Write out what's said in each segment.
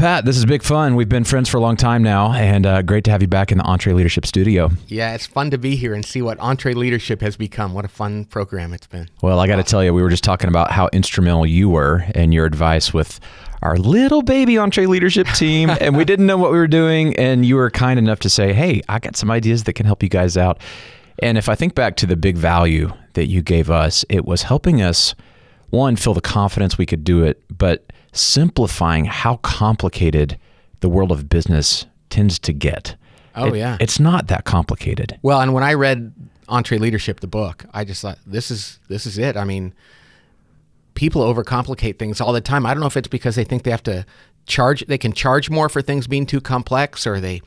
Pat, this is big fun. We've been friends for a long time now, and great to have you back in the EntreLeadership studio. Yeah, it's fun to be here and see what EntreLeadership has become. What a fun program it's been. Well, I got to tell you, we were just talking about how instrumental you were and your advice with our little baby EntreLeadership team, and we didn't know what we were doing, and you were kind enough to say, hey, I got some ideas that can help you guys out. And if I think back to the big value that you gave us, it was helping us, one, feel the confidence we could do it, but simplifying how complicated the world of business tends to get. Yeah. It's not that complicated. Well, and when I read EntreLeadership, the book, I just thought, this is it. I mean, people overcomplicate things all the time. I don't know if it's because they think they have to they can charge more for things being too complex, or they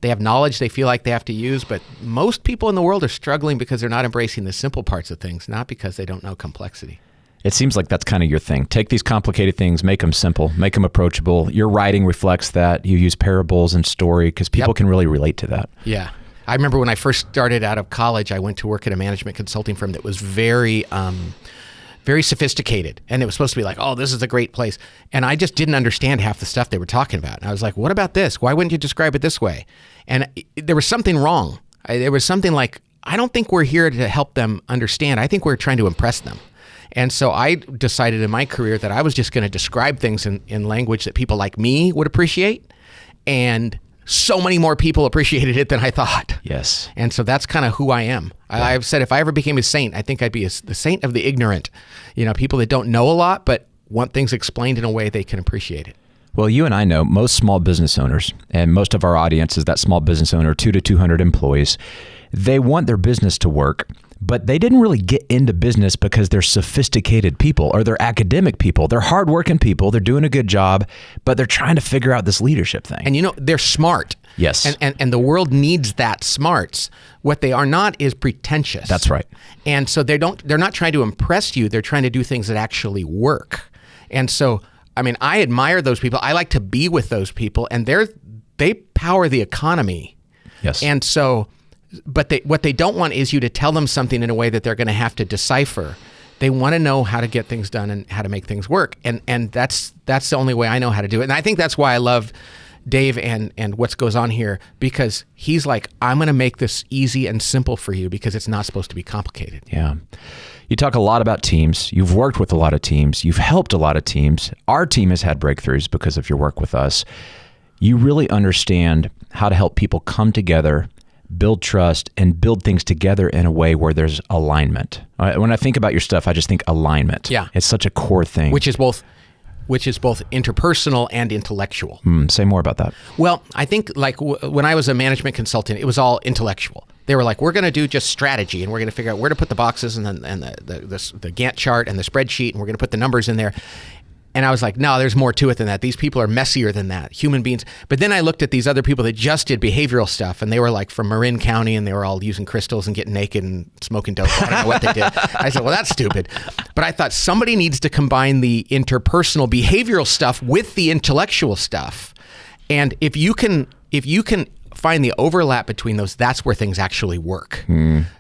have knowledge they feel like they have to use, but most people in the world are struggling because they're not embracing the simple parts of things, not because they don't know complexity. It seems like that's kind of your thing. Take these complicated things, make them simple, make them approachable. Your writing reflects that. You use parables and story because people can really relate to that. Yeah. I remember when I first started out of college, I went to work at a management consulting firm that was very sophisticated. And it was supposed to be like, oh, this is a great place. And I just didn't understand half the stuff they were talking about. And I was like, what about this? Why wouldn't you describe it this way? And there was something wrong. There was something like, I don't think we're here to help them understand. I think we're trying to impress them. And so I decided in my career that I was just going to describe things in language that people like me would appreciate. And so many more people appreciated it than I thought. Yes. And so that's kind of who I am. Yeah. I've said if I ever became a saint, I think I'd be the saint of the ignorant. You know, people that don't know a lot, but want things explained in a way they can appreciate it. Well, you and I know most small business owners, and most of our audience is that small business owner, 2 to 200 employees. They want their business to work, but they didn't really get into business because they're sophisticated people or they're academic people. They're hardworking people. They're doing a good job, but they're trying to figure out this leadership thing. And you know, they're smart. Yes. And the world needs that smarts. What they are not is pretentious. That's right. And so they're not trying to impress you. They're trying to do things that actually work. And so, I mean, I admire those people. I like to be with those people, and they power the economy. Yes. And so, but what they don't want is you to tell them something in a way that they're going to have to decipher. They want to know how to get things done and how to make things work. And that's the only way I know how to do it. And I think that's why I love Dave and what goes on here, because he's like, I'm going to make this easy and simple for you because it's not supposed to be complicated. Yeah. You talk a lot about teams. You've worked with a lot of teams. You've helped a lot of teams. Our team has had breakthroughs because of your work with us. You really understand how to help people come together, build trust, and build things together in a way where there's alignment. When I think about your stuff, I just think alignment. Yeah. It's such a core thing. Which is both interpersonal and intellectual. Say more about that. Well, I think like when I was a management consultant, it was all intellectual. They were like, we're going to do just strategy, and we're going to figure out where to put the boxes and the Gantt chart and the spreadsheet, and we're going to put the numbers in there. And I was like, no, there's more to it than that. These people are messier than that, human beings. But then I looked at these other people that just did behavioral stuff, and they were like from Marin County, and they were all using crystals and getting naked and smoking dope. I don't know what they did. I said, well, that's stupid. But I thought somebody needs to combine the interpersonal behavioral stuff with the intellectual stuff. And if you can find the overlap between those, that's where things actually work.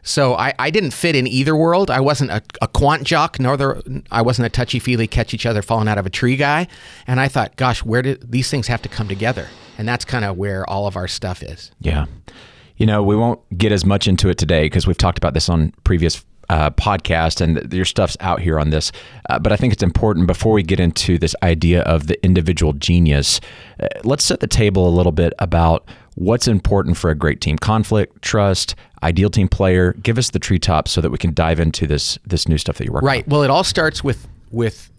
So I didn't fit in either world. I wasn't a quant jock, I wasn't a touchy-feely, catch each other falling out of a tree guy. And I thought, gosh, where do these things have to come together? And that's kind of where all of our stuff is. Yeah. You know, we won't get as much into it today because we've talked about this on previous podcast, and your stuff's out here on this. But I think it's important before we get into this idea of the individual genius, let's set the table a little bit about what's important for a great team. Conflict, trust, ideal team player. Give us the treetops so that we can dive into this new stuff that you're working on. Right. Well, it all starts with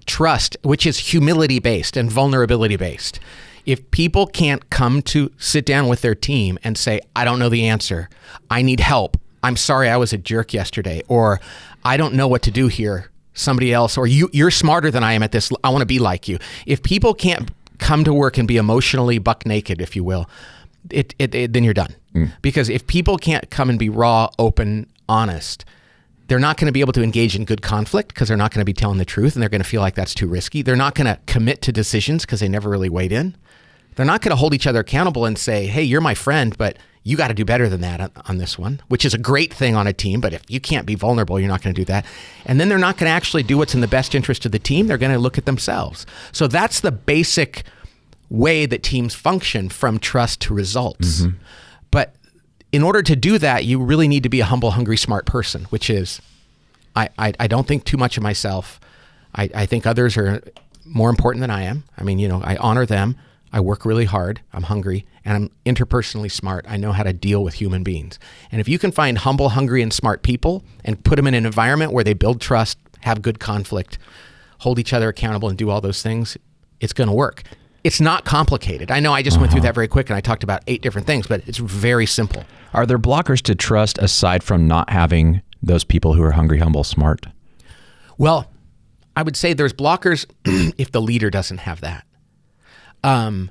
trust, which is humility-based and vulnerability-based. If people can't come to sit down with their team and say, I don't know the answer, I need help, I'm sorry I was a jerk yesterday, or I don't know what to do here, somebody else, or you're smarter than I am at this, I want to be like you. If people can't come to work and be emotionally buck naked, if you will, then you're done. Because if people can't come and be raw, open, honest, they're not going to be able to engage in good conflict because they're not going to be telling the truth, and they're going to feel like that's too risky. They're not going to commit to decisions because they never really weighed in. They're not going to hold each other accountable and say, hey, you're my friend, but you got to do better than that on this one, which is a great thing on a team. But if you can't be vulnerable, you're not going to do that. And then they're not going to actually do what's in the best interest of the team. They're going to look at themselves. So that's the basic way that teams function from trust to results. But in order to do that, you really need to be a humble, hungry, smart person, which is, I don't think too much of myself. I think others are more important than I am. I mean, I honor them. I work really hard. I'm hungry, and I'm interpersonally smart. I know how to deal with human beings. And if you can find humble, hungry, and smart people and put them in an environment where they build trust, have good conflict, hold each other accountable, and do all those things, it's going to work. It's not complicated. I know I just went through that very quick, and I talked about 8 different things, but it's very simple. Are there blockers to trust aside from not having those people who are hungry, humble, smart? Well, I would say there's blockers if the leader doesn't have that. And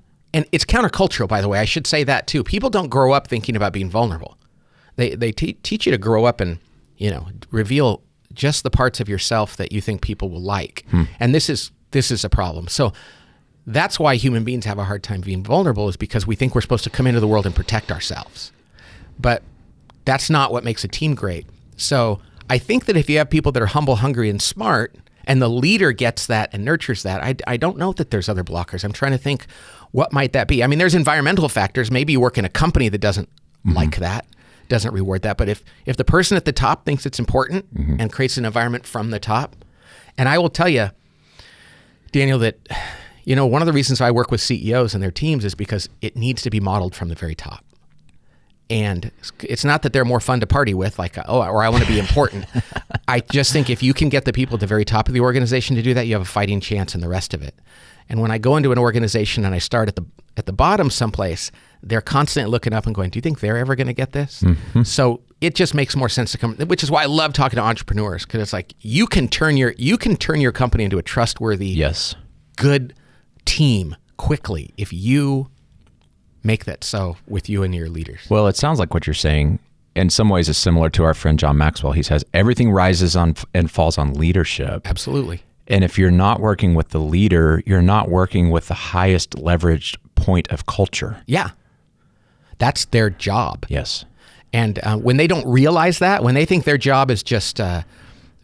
it's countercultural, by the way. I should say that too. People don't grow up thinking about being vulnerable. They teach you to grow up and, reveal just the parts of yourself that you think people will like. And this is a problem. So that's why human beings have a hard time being vulnerable, is because we think we're supposed to come into the world and protect ourselves. But that's not what makes a team great. So I think that if you have people that are humble, hungry, and smart, and the leader gets that and nurtures that, I don't know that there's other blockers. I'm trying to think, what might that be? I mean, there's environmental factors. Maybe you work in a company that doesn't like that, doesn't reward that. But if the person at the top thinks it's important and creates an environment from the top, and I will tell you, Daniel, that one of the reasons I work with CEOs and their teams is because it needs to be modeled from the very top. And it's not that they're more fun to party with, or I want to be important. I just think if you can get the people at the very top of the organization to do that, you have a fighting chance in the rest of it. And when I go into an organization and I start at the bottom someplace, they're constantly looking up and going, do you think they're ever going to get this? So it just makes more sense to come, which is why I love talking to entrepreneurs, because it's like you can turn your company into a trustworthy, good team quickly if you make that so with you and your leaders. Well, it sounds like what you're saying in some ways is similar to our friend John Maxwell. He says everything rises on and falls on leadership. Absolutely. And if you're not working with the leader, you're not working with the highest leveraged point of culture. Yeah. That's their job. Yes. And when they don't realize that, when they think their job is just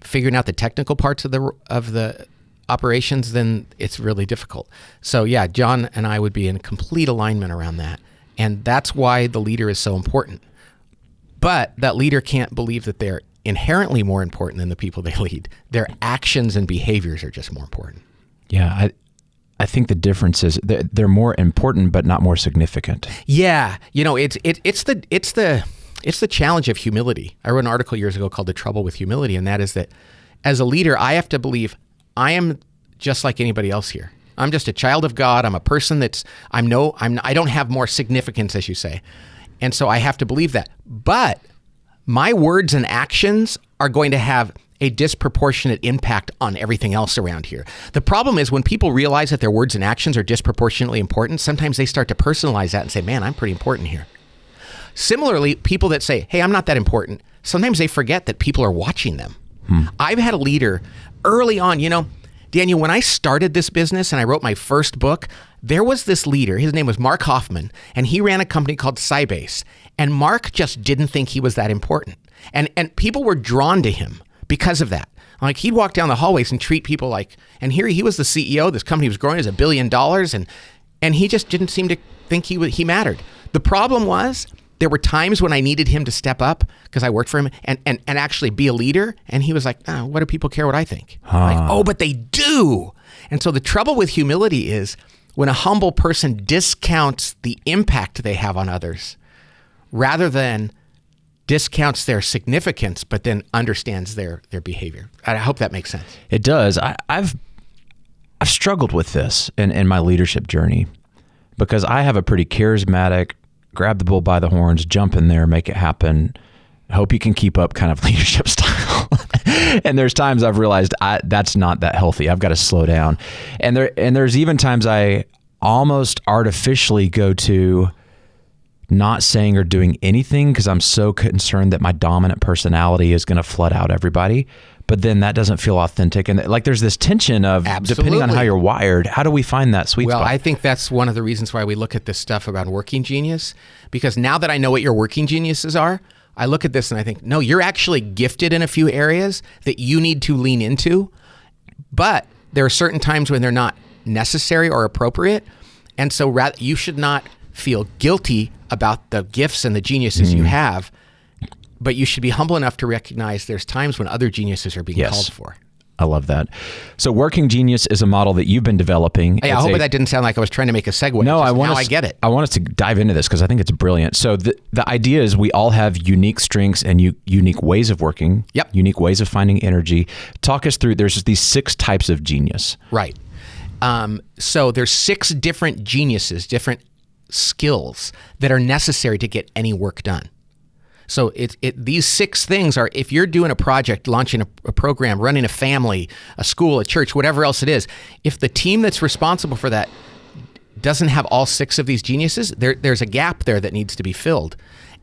figuring out the technical parts of the operations, then it's really difficult. So yeah, John and I would be in complete alignment around that. And that's why the leader is so important. But that leader can't believe that they're inherently more important than the people they lead. Their actions and behaviors are just more important. Yeah, I think the difference is they're more important, but not more significant. Yeah, it's the challenge of humility. I wrote an article years ago called "The Trouble with Humility," and that is that as a leader, I have to believe I am just like anybody else here. I'm just a child of God. I'm a person I don't have more significance, as you say. And so I have to believe that. But my words and actions are going to have a disproportionate impact on everything else around here. The problem is when people realize that their words and actions are disproportionately important, sometimes they start to personalize that and say, man, I'm pretty important here. Similarly, people that say, hey, I'm not that important, sometimes they forget that people are watching them. I've had a leader early on, Daniel, when I started this business and I wrote my first book, there was this leader, his name was Mark Hoffman, and he ran a company called Sybase. And Mark just didn't think he was that important. And people were drawn to him because of that. Like he'd walk down the hallways and treat people like, and here he was the CEO, this company was growing as $1 billion, and he just didn't seem to think he mattered. The problem was, there were times when I needed him to step up because I worked for him and actually be a leader. And he was like, oh, what do people care what I think? Like, oh, but they do. And so the trouble with humility is when a humble person discounts the impact they have on others rather than discounts their significance, but then understands their behavior. I hope that makes sense. It does. I've struggled with this in my leadership journey because I have a pretty charismatic, grab the bull by the horns, jump in there, make it happen, hope you can keep up kind of leadership style. And there's times I've realized that's not that healthy. I've got to slow down. And there's even times I almost artificially go to not saying or doing anything because I'm so concerned that my dominant personality is going to flood out everybody. But then that doesn't feel authentic. And like there's this tension of depending on how you're wired, how do we find that sweet spot? Well, I think that's one of the reasons why we look at this stuff about working genius, because now that I know what your working geniuses are, I look at this and I think, no, you're actually gifted in a few areas that you need to lean into, but there are certain times when they're not necessary or appropriate. And so you should not feel guilty about the gifts and the geniuses you have, but you should be humble enough to recognize there's times when other geniuses are being called for. I love that. So working genius is a model that you've been developing. Hey, I hope that didn't sound like I was trying to make a segue. No, I get it. I want us to dive into this because I think it's brilliant. So the idea is we all have unique strengths and unique ways of working, unique ways of finding energy. Talk us through, there's these 6 types of genius. Right. So there's 6 different geniuses, different skills that are necessary to get any work done. So these 6 things are, if you're doing a project, launching a program, running a family, a school, a church, whatever else it is, if the team that's responsible for that doesn't have all 6 of these geniuses, there's a gap there that needs to be filled.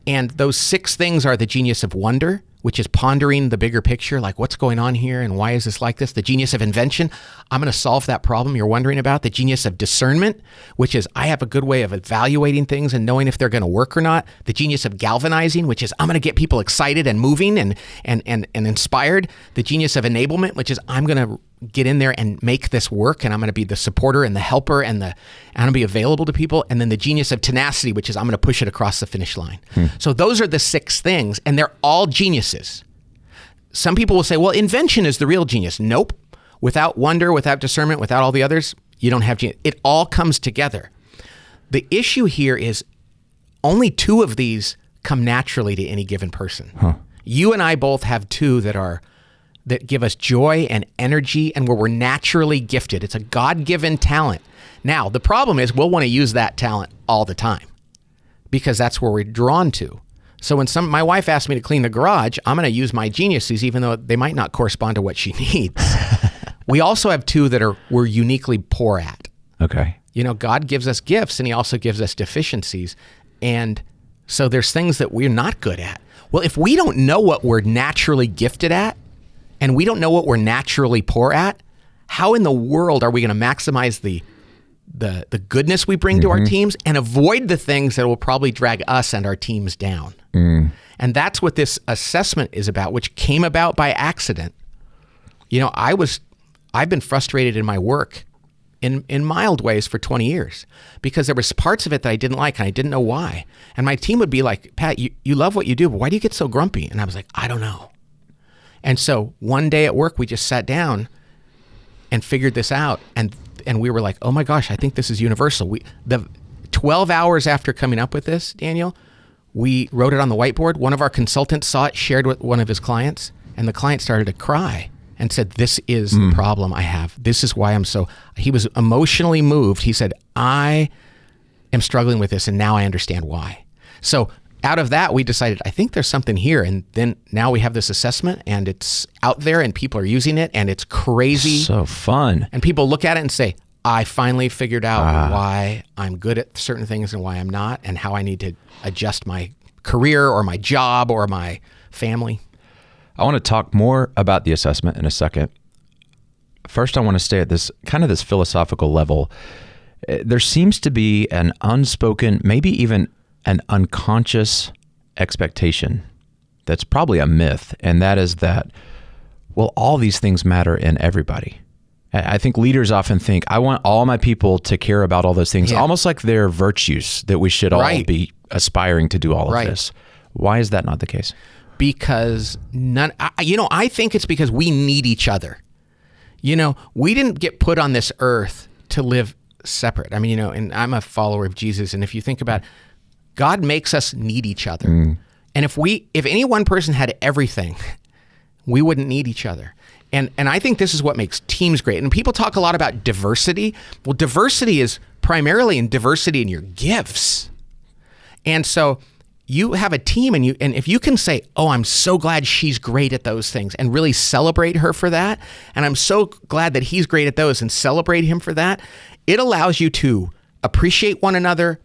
And those 6 things are the genius of wonder, which is pondering the bigger picture, like what's going on here and why is this like this? The genius of invention, I'm going to solve that problem you're wondering about. The genius of discernment, which is I have a good way of evaluating things and knowing if they're going to work or not. The genius of galvanizing, which is I'm going to get people excited and moving and inspired. The genius of enablement, which is I'm going to get in there and make this work, and I'm going to be the supporter and the helper and I'm going to be available to people. And then the genius of tenacity, which is I'm going to push it across the finish line. So those are the 6 things, and they're all geniuses. Some people will say, well, invention is the real genius. Nope. Without wonder, without discernment, without all the others, you don't have genius. It all comes together. The issue here is only 2 of these come naturally to any given person. You and I both have 2 that give us joy and energy and where we're naturally gifted. It's a God-given talent. Now, the problem is we'll want to use that talent all the time because that's where we're drawn to. So when my wife asked me to clean the garage, I'm going to use my geniuses even though they might not correspond to what she needs. We also have 2 that we're uniquely poor at. Okay. God gives us gifts and he also gives us deficiencies. And so there's things that we're not good at. Well, if we don't know what we're naturally gifted at, and we don't know what we're naturally poor at, how in the world are we going to maximize the goodness we bring to our teams and avoid the things that will probably drag us and our teams down? And that's what this assessment is about, which came about by accident. I've been frustrated in my work in mild ways for 20 years because there was parts of it that I didn't like and I didn't know why. And my team would be like, Pat, you love what you do, but why do you get so grumpy? And I was like, I don't know. And so one day at work, we just sat down and figured this out. And we were like, oh my gosh, I think this is universal. The 12 hours after coming up with this, Daniel, we wrote it on the whiteboard. One of our consultants saw it, shared with one of his clients, and the client started to cry and said, this is the problem I have. This is why he was emotionally moved. He said, I am struggling with this and now I understand why. So out of that, we decided, I think there's something here. And then now we have this assessment and it's out there and people are using it and it's crazy. So fun. And people look at it and say, I finally figured out why I'm good at certain things and why I'm not and how I need to adjust my career or my job or my family. I want to talk more about the assessment in a second. First, I want to stay at this philosophical level. There seems to be an unspoken, maybe even an unconscious expectation that's probably a myth, and that is that, well, all these things matter in everybody. I think leaders often think, I want all my people to care about all those things, almost like they're virtues that we should all be aspiring to do all of this. Why is that not the case? Because I think it's because we need each other. We didn't get put on this earth to live separate. I mean, and I'm a follower of Jesus, and if you think about it, God makes us need each other. And if any one person had everything, we wouldn't need each other. And I think this is what makes teams great. And people talk a lot about diversity. Well, diversity is primarily in diversity in your gifts. And so you have a team and if you can say, oh, I'm so glad she's great at those things and really celebrate her for that. And I'm so glad that he's great at those and celebrate him for that. It allows you to appreciate one another,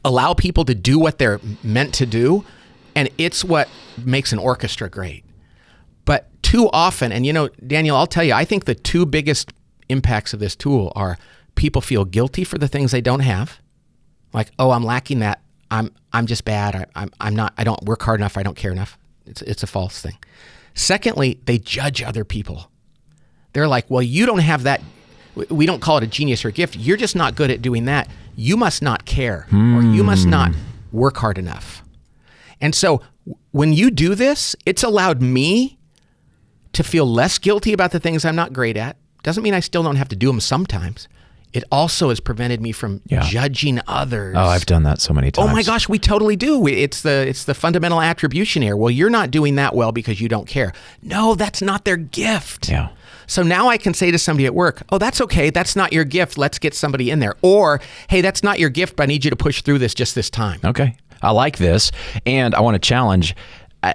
allow people to do what they're meant to do. And it's what makes an orchestra great. But too often, and Daniel, I'll tell you, I think the 2 biggest impacts of this tool are people feel guilty for the things they don't have. Like, oh, I'm lacking that. I'm just bad. I'm not, I don't work hard enough. I don't care enough. It's a false thing. Secondly, they judge other people. They're like, well, you don't have that. we don't call it a genius or a gift. You're just not good at doing that. You must not care, or you must not work hard enough. And so when you do this, it's allowed me to feel less guilty about the things I'm not great at. Doesn't mean I still don't have to do them sometimes. It also has prevented me from judging others. Oh, I've done that so many times. Oh my gosh, we totally do. It's the fundamental attribution error. Well, you're not doing that well because you don't care. No, that's not their gift. Yeah. So now I can say to somebody at work, oh, that's okay. That's not your gift. Let's get somebody in there. Or, hey, that's not your gift, but I need you to push through this just this time. Okay. I like this. And I want to challenge,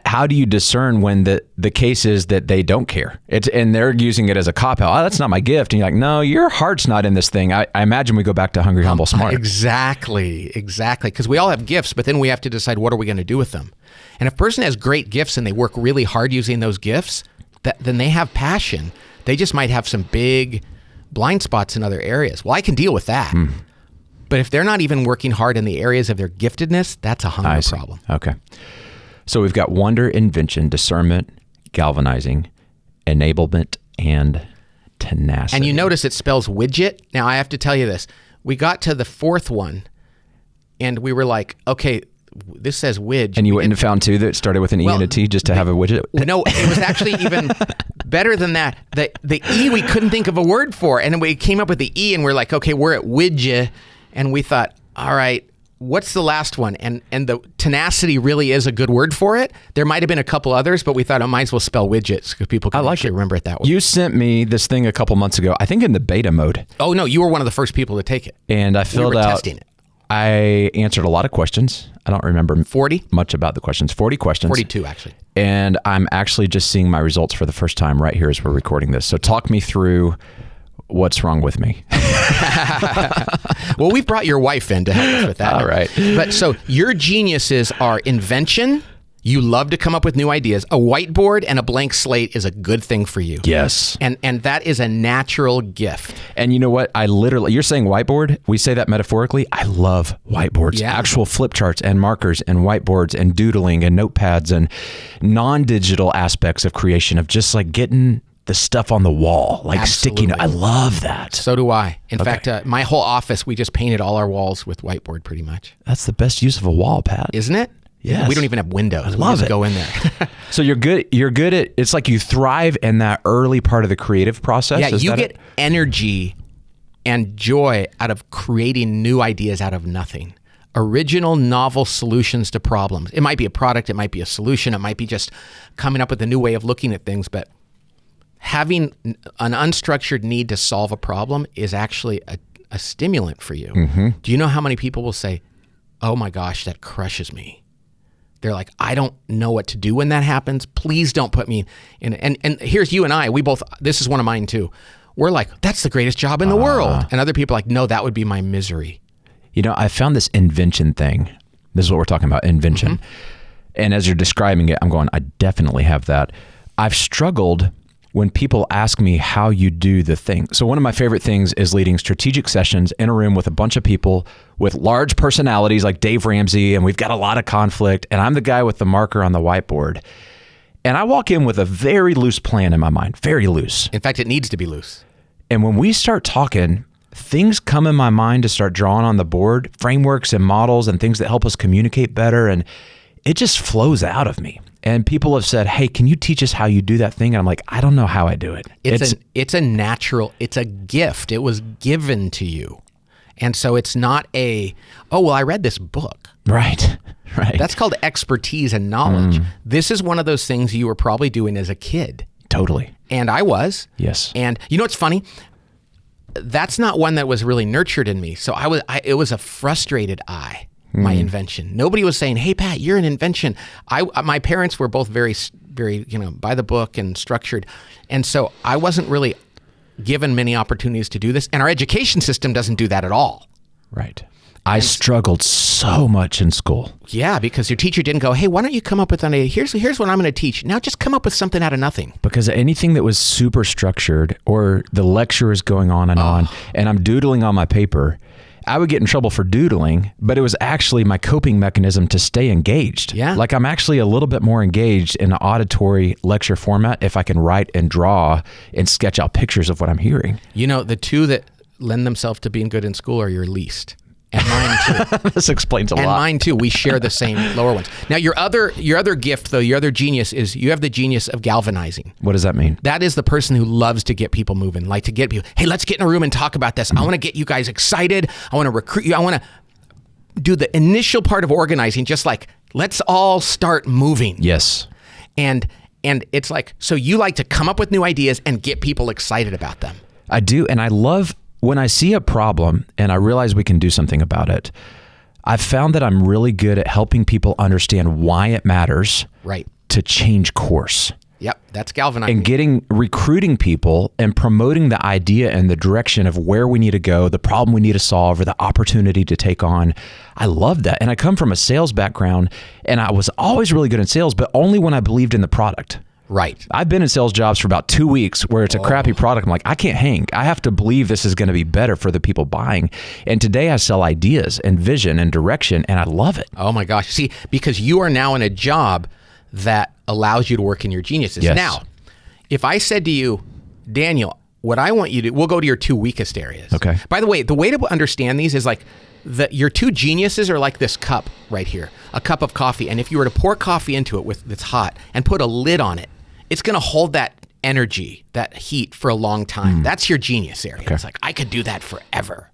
how do you discern when the case is that they don't care? And they're using it as a cop-out. Oh, that's not my gift. And you're like, no, your heart's not in this thing. I imagine we go back to hungry, humble, smart. Exactly. Because we all have gifts, but then we have to decide what are we going to do with them. And if a person has great gifts and they work really hard using those gifts, then they have passion. They just might have some big blind spots in other areas. Well, I can deal with that. But if they're not even working hard in the areas of their giftedness, that's a hunger problem. Okay. So we've got wonder, invention, discernment, galvanizing, enablement, and tenacity. And you notice it spells widget. Now, I have to tell you this. We got to the fourth one, and we were like, okay, this says widget. And you wouldn't have found two that started with an E and a T just to have a widget? No, it was actually even better than that. The E we couldn't think of a word for, and we came up with the E, and we're like, okay, we're at widget, and we thought, all right, what's the last one? And the tenacity really is a good word for it. There might have been a couple others, but we thought I might as well spell widgets because people can actually remember it that way. You sent me this thing a couple months ago, I think in the beta mode. Oh, no, you were one of the first people to take it. And I filled out. Testing it. I answered a lot of questions. I don't remember 40? much about the questions. 40 questions. 42, actually. And I'm actually just seeing my results for the first time right here as we're recording this. So talk me through what's wrong with me. Well, we've brought your wife in to help us with that. All right. But so your geniuses are invention. You love to come up with new ideas. A whiteboard and a blank slate is a good thing for you. Yes. And that is a natural gift. And you know what? You're saying whiteboard. We say that metaphorically. I love whiteboards, actual flip charts and markers and whiteboards and doodling and notepads and non-digital aspects of creation of just like getting the stuff on the wall, like sticking. I love that. So do I. In fact, my whole office, we just painted all our walls with whiteboard pretty much. That's the best use of a wall, Pat. Isn't it? Yes. We don't even have windows. I love it. Go in there. So you're good at, it's like you thrive in that early part of the creative process. Yeah, you get energy and joy out of creating new ideas out of nothing. Original, novel solutions to problems. It might be a product, it might be a solution, it might be just coming up with a new way of looking at things, but having an unstructured need to solve a problem is actually a stimulant for you. Mm-hmm. Do you know how many people will say, oh my gosh, that crushes me? They're like, I don't know what to do when that happens. Please don't put me in. And here's you and I, this is one of mine too. We're like, that's the greatest job in the world. And other people are like, no, that would be my misery. You know, I found this invention thing. This is what we're talking about, invention. Mm-hmm. And as you're describing it, I'm going, I definitely have that. I've struggled when people ask me how you do the thing. So one of my favorite things is leading strategic sessions in a room with a bunch of people with large personalities like Dave Ramsey, and we've got a lot of conflict, and I'm the guy with the marker on the whiteboard. And I walk in with a very loose plan in my mind, very loose. In fact, it needs to be loose. And when we start talking, things come in my mind to start drawing on the board, frameworks and models and things that help us communicate better, and it just flows out of me. And people have said, hey, can you teach us how you do that thing? And I'm like, I don't know how I do it. It's a natural, it's a gift. It was given to you. And so it's not I read this book. Right. That's called expertise and knowledge. This is one of those things you were probably doing as a kid. Totally. And I was. Yes. And you know what's funny? That's not one that was really nurtured in me. So it was a frustrated I. My invention. Nobody was saying, hey, Pat, you're an invention. My parents were both very, very, by the book and structured. And so I wasn't really given many opportunities to do this. And our education system doesn't do that at all. Right. I struggled so much in school. Yeah, because your teacher didn't go, hey, why don't you come up with here's what I'm going to teach. Now just come up with something out of nothing. Because anything that was super structured or the lecture is going on and on, and I'm doodling on my paper, I would get in trouble for doodling, but it was actually my coping mechanism to stay engaged. Yeah. Like I'm actually a little bit more engaged in an auditory lecture format if I can write and draw and sketch out pictures of what I'm hearing. You know, the two that lend themselves to being good in school are your least. And mine too. This explains a lot. And mine too. We share the same lower ones. Now, your other gift, though, your other genius is you have the genius of galvanizing. What does that mean? That is the person who loves to get people moving, like to get people, hey, let's get in a room and talk about this. I want to get you guys excited. I want to recruit you. I want to do the initial part of organizing, just like, let's all start moving. Yes. And it's like, so you like to come up with new ideas and get people excited about them. I do. And I love when I see a problem and I realize we can do something about it. I've found that I'm really good at helping people understand why it matters Right. to change course. Yep. That's galvanizing. And recruiting people and promoting the idea and the direction of where we need to go, the problem we need to solve, or the opportunity to take on. I love that. And I come from a sales background, and I was always really good in sales, but only when I believed in the product. Right. I've been in sales jobs for about 2 weeks where it's a crappy product. I'm like, I can't hang. I have to believe this is going to be better for the people buying. And today I sell ideas and vision and direction, and I love it. Oh my gosh. See, because you are now in a job that allows you to work in your geniuses. Yes. Now, if I said to you, Daniel, what I want you to, we'll go to your two weakest areas. Okay. By the way, the way to understand these is like your two geniuses are like this cup right here, a cup of coffee. And if you were to pour coffee into it that's hot and put a lid on it, it's going to hold that energy, that heat for a long time. That's your genius area. Okay. It's like, I could do that forever.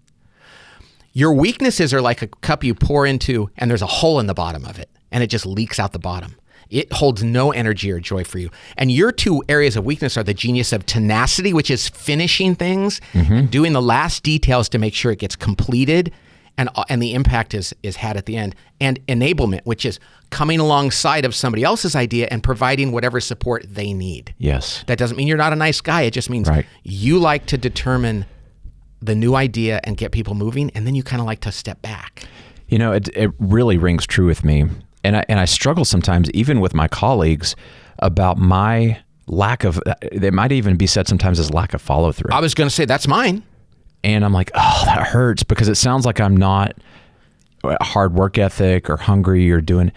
Your weaknesses are like a cup you pour into and there's a hole in the bottom of it and it just leaks out the bottom. It holds no energy or joy for you. And your two areas of weakness are the genius of tenacity, which is finishing things, and doing the last details to make sure it gets completed and the impact is had at the end, and enablement, which is coming alongside of somebody else's idea and providing whatever support they need. Yes. That doesn't mean you're not a nice guy. It just means you like to determine the new idea and get people moving, and then you kind of like to step back. You know, it really rings true with me. And I struggle sometimes, even with my colleagues, about my lack of, it might even be said sometimes as lack of follow through. I was going to say, that's mine. And I'm like, oh, that hurts, because it sounds like I'm not a hard work ethic or hungry or doing,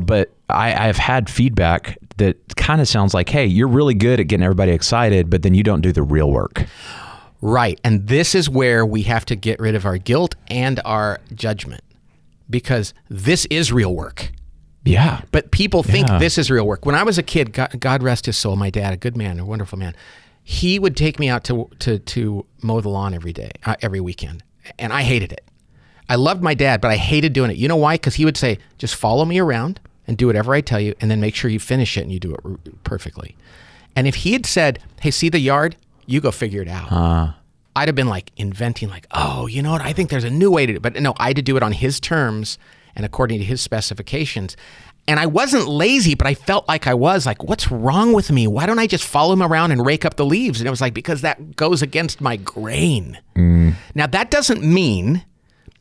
but I've had feedback that kind of sounds like, hey, you're really good at getting everybody excited, but then you don't do the real work. Right. And this is where we have to get rid of our guilt and our judgment, because this is real work. Yeah. But people think this is real work. When I was a kid, God rest his soul, my dad, a good man, a wonderful man, he would take me out to mow the lawn every day, every weekend. And I hated it. I loved my dad, but I hated doing it. You know why? Because he would say, just follow me around and do whatever I tell you, and then make sure you finish it and you do it perfectly. And if he had said, hey, see the yard? You go figure it out. I'd have been like inventing like, oh, you know what? I think there's a new way to do it. But no, I had to do it on his terms and according to his specifications. And I wasn't lazy, but I felt like I was like, what's wrong with me? Why don't I just follow him around and rake up the leaves? And it was like, because that goes against my grain. Now, that doesn't mean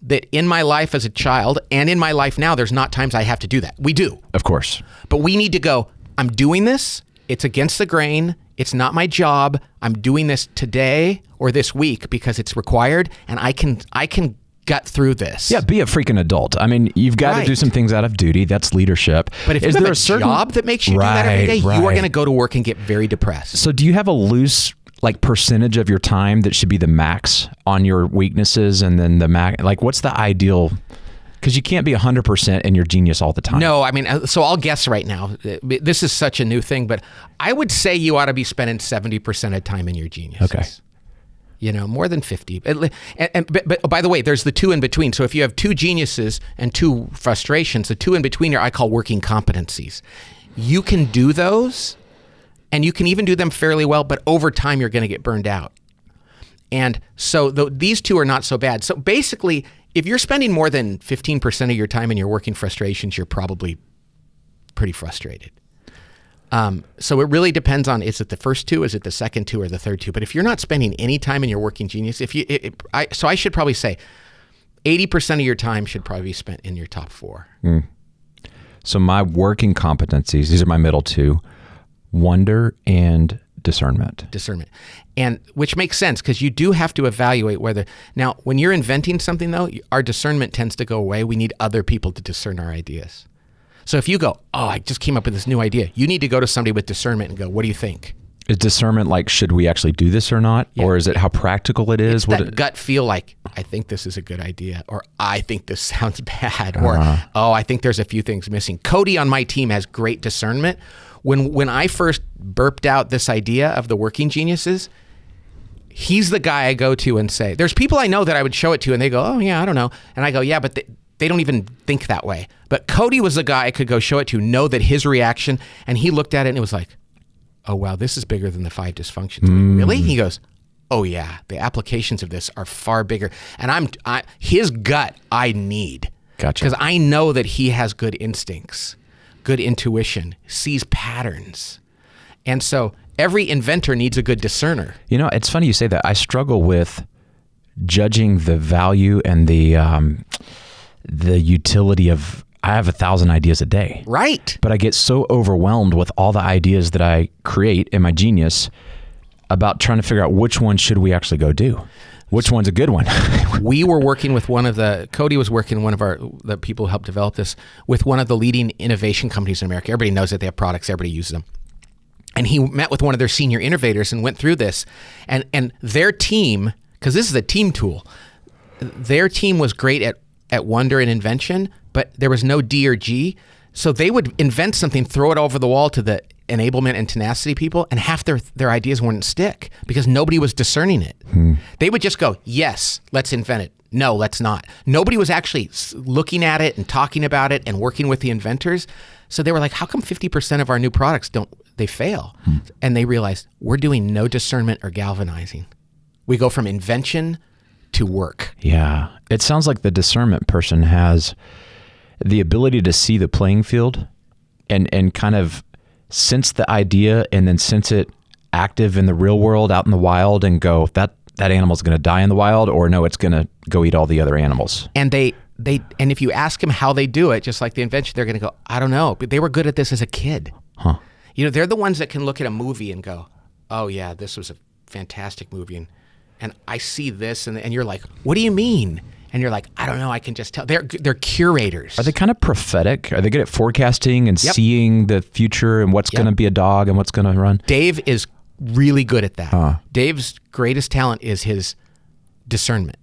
that in my life as a child and in my life now, there's not times I have to do that. We do. Of course. But we need to go, I'm doing this. It's against the grain. It's not my job. I'm doing this today or this week because it's required, and I can gut through this. Yeah, be a freaking adult. I mean, you've got to do some things out of duty. That's leadership. But if you have a job that makes you do that every day, you are going to go to work and get very depressed. So do you have a loose percentage of your time that should be the max on your weaknesses, and then the max, what's the ideal? Because you can't be 100% in your genius all the time. No, I mean, so I'll guess right now. This is such a new thing, but I would say you ought to be spending 70% of time in your geniuses. Okay. More than 50. But by the way, there's the two in between. So if you have two geniuses and two frustrations, the two in between I call working competencies. You can do those, and you can even do them fairly well, but over time you're going to get burned out. And so these two are not so bad. So basically, if you're spending more than 15% of your time in your working frustrations, you're probably pretty frustrated. So it really depends on, is it the first two, is it the second two, or the third two? But if you're not spending any time in your working genius, so I should probably say 80% of your time should probably be spent in your top four. So my working competencies, these are my middle two: wonder and Discernment. And which makes sense because you do have to evaluate whether, now when you're inventing something though, our discernment tends to go away. We need other people to discern our ideas. So if you go, I just came up with this new idea, you need to go to somebody with discernment and go, what do you think? Is discernment like, should we actually do this or not? Yeah. Or is it how practical it is? It's that gut feel like, I think this is a good idea, or I think this sounds bad, or, I think there's a few things missing. Cody on my team has great discernment. When I first burped out this idea of the working geniuses, he's the guy I go to and say, there's people I know that I would show it to and they go, oh yeah, I don't know. And I go, yeah, but they don't even think that way. But Cody was the guy I could go show it to, know that his reaction, and he looked at it and it was like, oh wow, this is bigger than the 5 dysfunctions. Really? He goes, oh yeah, the applications of this are far bigger. And his gut I need. Gotcha. Because I know that he has good instincts, good intuition, sees patterns. And so every inventor needs a good discerner. You know, it's funny you say that. I struggle with judging the value and the utility of, I have 1,000 ideas a day. Right. But I get so overwhelmed with all the ideas that I create in my genius about trying to figure out which one should we actually go do. Which one's a good one? We were working with Cody was working the people who helped develop this, with one of the leading innovation companies in America. Everybody knows that they have products, everybody uses them. And he met with one of their senior innovators and went through this. And their team, because this is a team tool, their team was great at wonder and invention, but there was no D or G. So they would invent something, throw it over the wall to the enablement and tenacity people, and half their ideas wouldn't stick because nobody was discerning it. They would just go, yes, let's invent it. No, let's not. Nobody was actually looking at it and talking about it and working with the inventors. So they were like, how come 50% of our new products they fail? And they realized we're doing no discernment or galvanizing. We go from invention to work. Yeah. It sounds like the discernment person has the ability to see the playing field and kind of sense the idea and then sense it active in the real world out in the wild and go, that animal's going to die in the wild, or no, it's going to go eat all the other animals. And and if you ask them how they do it, just like the invention, they're going to go, I don't know, but they were good at this as a kid. Huh. You know, they're the ones that can look at a movie and go, oh yeah, this was a fantastic movie. And I see this, and you're like, what do you mean? And you're like, I don't know, I can just tell. They're curators. Are they kind of prophetic? Are they good at forecasting and seeing the future and what's going to be a dog and what's going to run? Dave is really good at that. Dave's greatest talent is his discernment.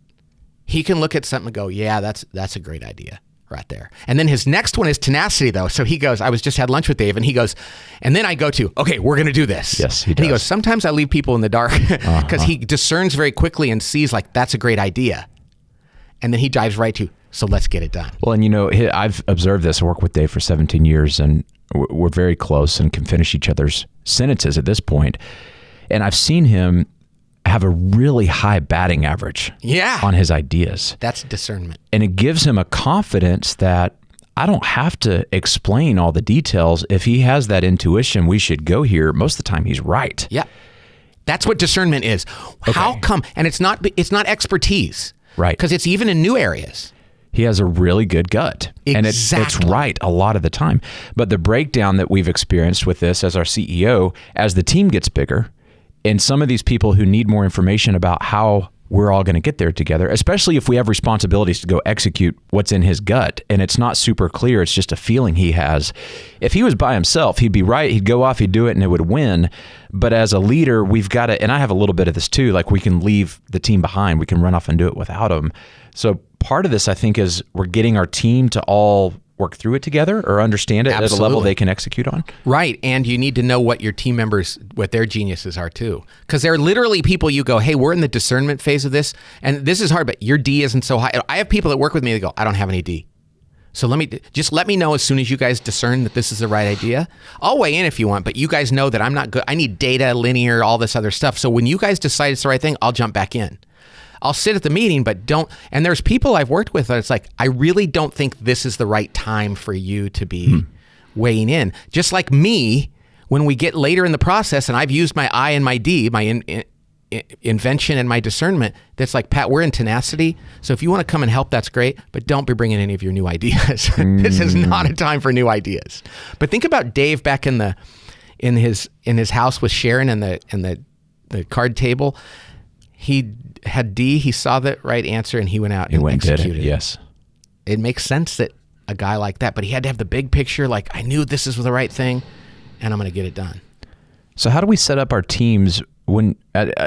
He can look at something and go, yeah, that's a great idea right there. And then his next one is tenacity, though. So he goes, I just had lunch with Dave, and he goes, and then I go to, okay, we're going to do this. Yes, he does. And he goes, sometimes I leave people in the dark because he discerns very quickly and sees like, that's a great idea. And then he dives right to, so let's get it done. Well, and you know, I've observed this. I work with Dave for 17 years, and we're very close and can finish each other's sentences at this point. And I've seen him have a really high batting average on his ideas. That's discernment. And it gives him a confidence that I don't have to explain all the details. If he has that intuition, we should go here. Most of the time, he's right. Yeah. That's what discernment is. Okay. How come? And it's not expertise. Right. Because it's even in new areas. He has a really good gut. Exactly. And it's right a lot of the time. But the breakdown that we've experienced with this as our CEO, as the team gets bigger, and some of these people who need more information about how we're all going to get there together, especially if we have responsibilities to go execute what's in his gut, and it's not super clear, it's just a feeling he has. If he was by himself, he'd be right, he'd go off, he'd do it, and it would win. But as a leader, we've got to, and I have a little bit of this too, like we can leave the team behind, we can run off and do it without him. So part of this, I think, is we're getting our team to all work through it together or understand it at a level they can execute on. Right. And you need to know what your team members, what their geniuses are too. Because they're literally people you go, hey, we're in the discernment phase of this, and this is hard, but your D isn't so high. I have people that work with me that go, I don't have any D. So let me know as soon as you guys discern that this is the right idea. I'll weigh in if you want, but you guys know that I'm not good. I need data, linear, all this other stuff. So when you guys decide it's the right thing, I'll jump back in. I'll sit at the meeting, but don't. And there's people I've worked with that it's like, I really don't think this is the right time for you to be weighing in. Just like me, when we get later in the process and I've used my I and my D, my invention and my discernment, that's like, Pat, we're in tenacity. So if you want to come and help, that's great, but don't be bringing any of your new ideas. This is not a time for new ideas. But think about Dave back in the in his house with Sharon and the card table. He had D. He saw the right answer and he went out and executed did it. Yes. It makes sense that a guy like that, but he had to have the big picture. Like, I knew this is the right thing, and I'm going to get it done. So how do we set up our teams when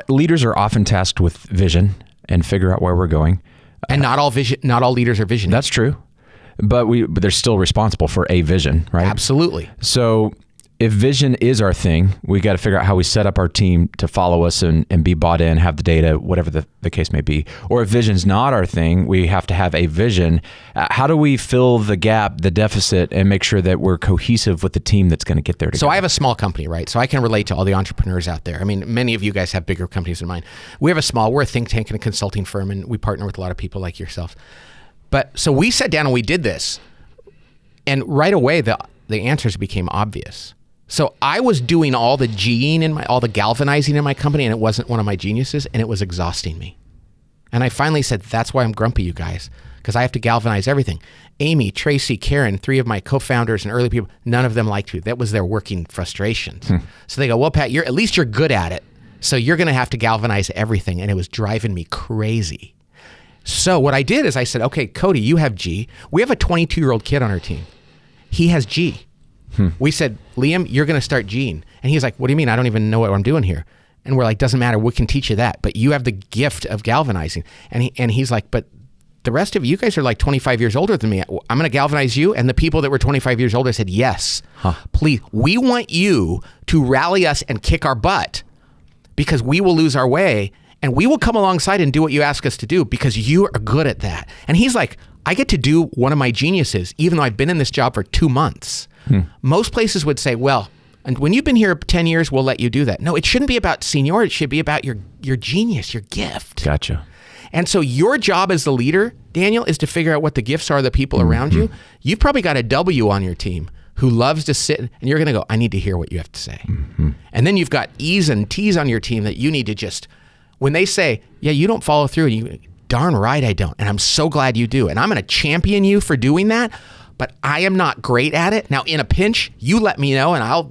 leaders are often tasked with vision and figure out where we're going? And not all leaders are visionaries. That's true. But they're still responsible for a vision, right? Absolutely. So if vision is our thing, we got to figure out how we set up our team to follow us and be bought in, have the data, whatever the case may be. Or if vision's not our thing, we have to have a vision. How do we fill the gap, the deficit, and make sure that we're cohesive with the team that's going to get there together? So I have a small company, right? So I can relate to all the entrepreneurs out there. I mean, many of you guys have bigger companies than mine. We're a think tank and a consulting firm, and we partner with a lot of people like yourself. But so we sat down and we did this, and right away the answers became obvious. So I was doing all the G'ing all the galvanizing in my company, and it wasn't one of my geniuses, and it was exhausting me. And I finally said, that's why I'm grumpy, you guys, because I have to galvanize everything. Amy, Tracy, Karen, 3 of my co-founders and early people, none of them liked me. That was their working frustrations. So they go, well, Pat, at least you're good at it, so you're going to have to galvanize everything. And it was driving me crazy. So what I did is I said, okay, Cody, you have G. We have a 22-year-old kid on our team. He has G. We said, Liam, you're going to start Gene. And he's like, what do you mean? I don't even know what I'm doing here. And we're like, doesn't matter. We can teach you that. But you have the gift of galvanizing. And he's like, but the rest of you guys are like 25 years older than me. I'm going to galvanize you. And the people that were 25 years older said, yes, please. We want you to rally us and kick our butt because we will lose our way. And we will come alongside and do what you ask us to do because you are good at that. And he's like, I get to do one of my geniuses, even though I've been in this job for 2 months. Most places would say, well, and when you've been here 10 years, we'll let you do that. No, it shouldn't be about seniority. It should be about your genius, your gift. Gotcha. And so your job as the leader, Daniel, is to figure out what the gifts are of the people around you. You've probably got a W on your team who loves to sit, and you're going to go, I need to hear what you have to say. And then you've got E's and T's on your team that you need to just, when they say, yeah, you don't follow through, and you, darn right I don't. And I'm so glad you do. And I'm going to champion you for doing that. But I am not great at it. Now, in a pinch, you let me know and I'll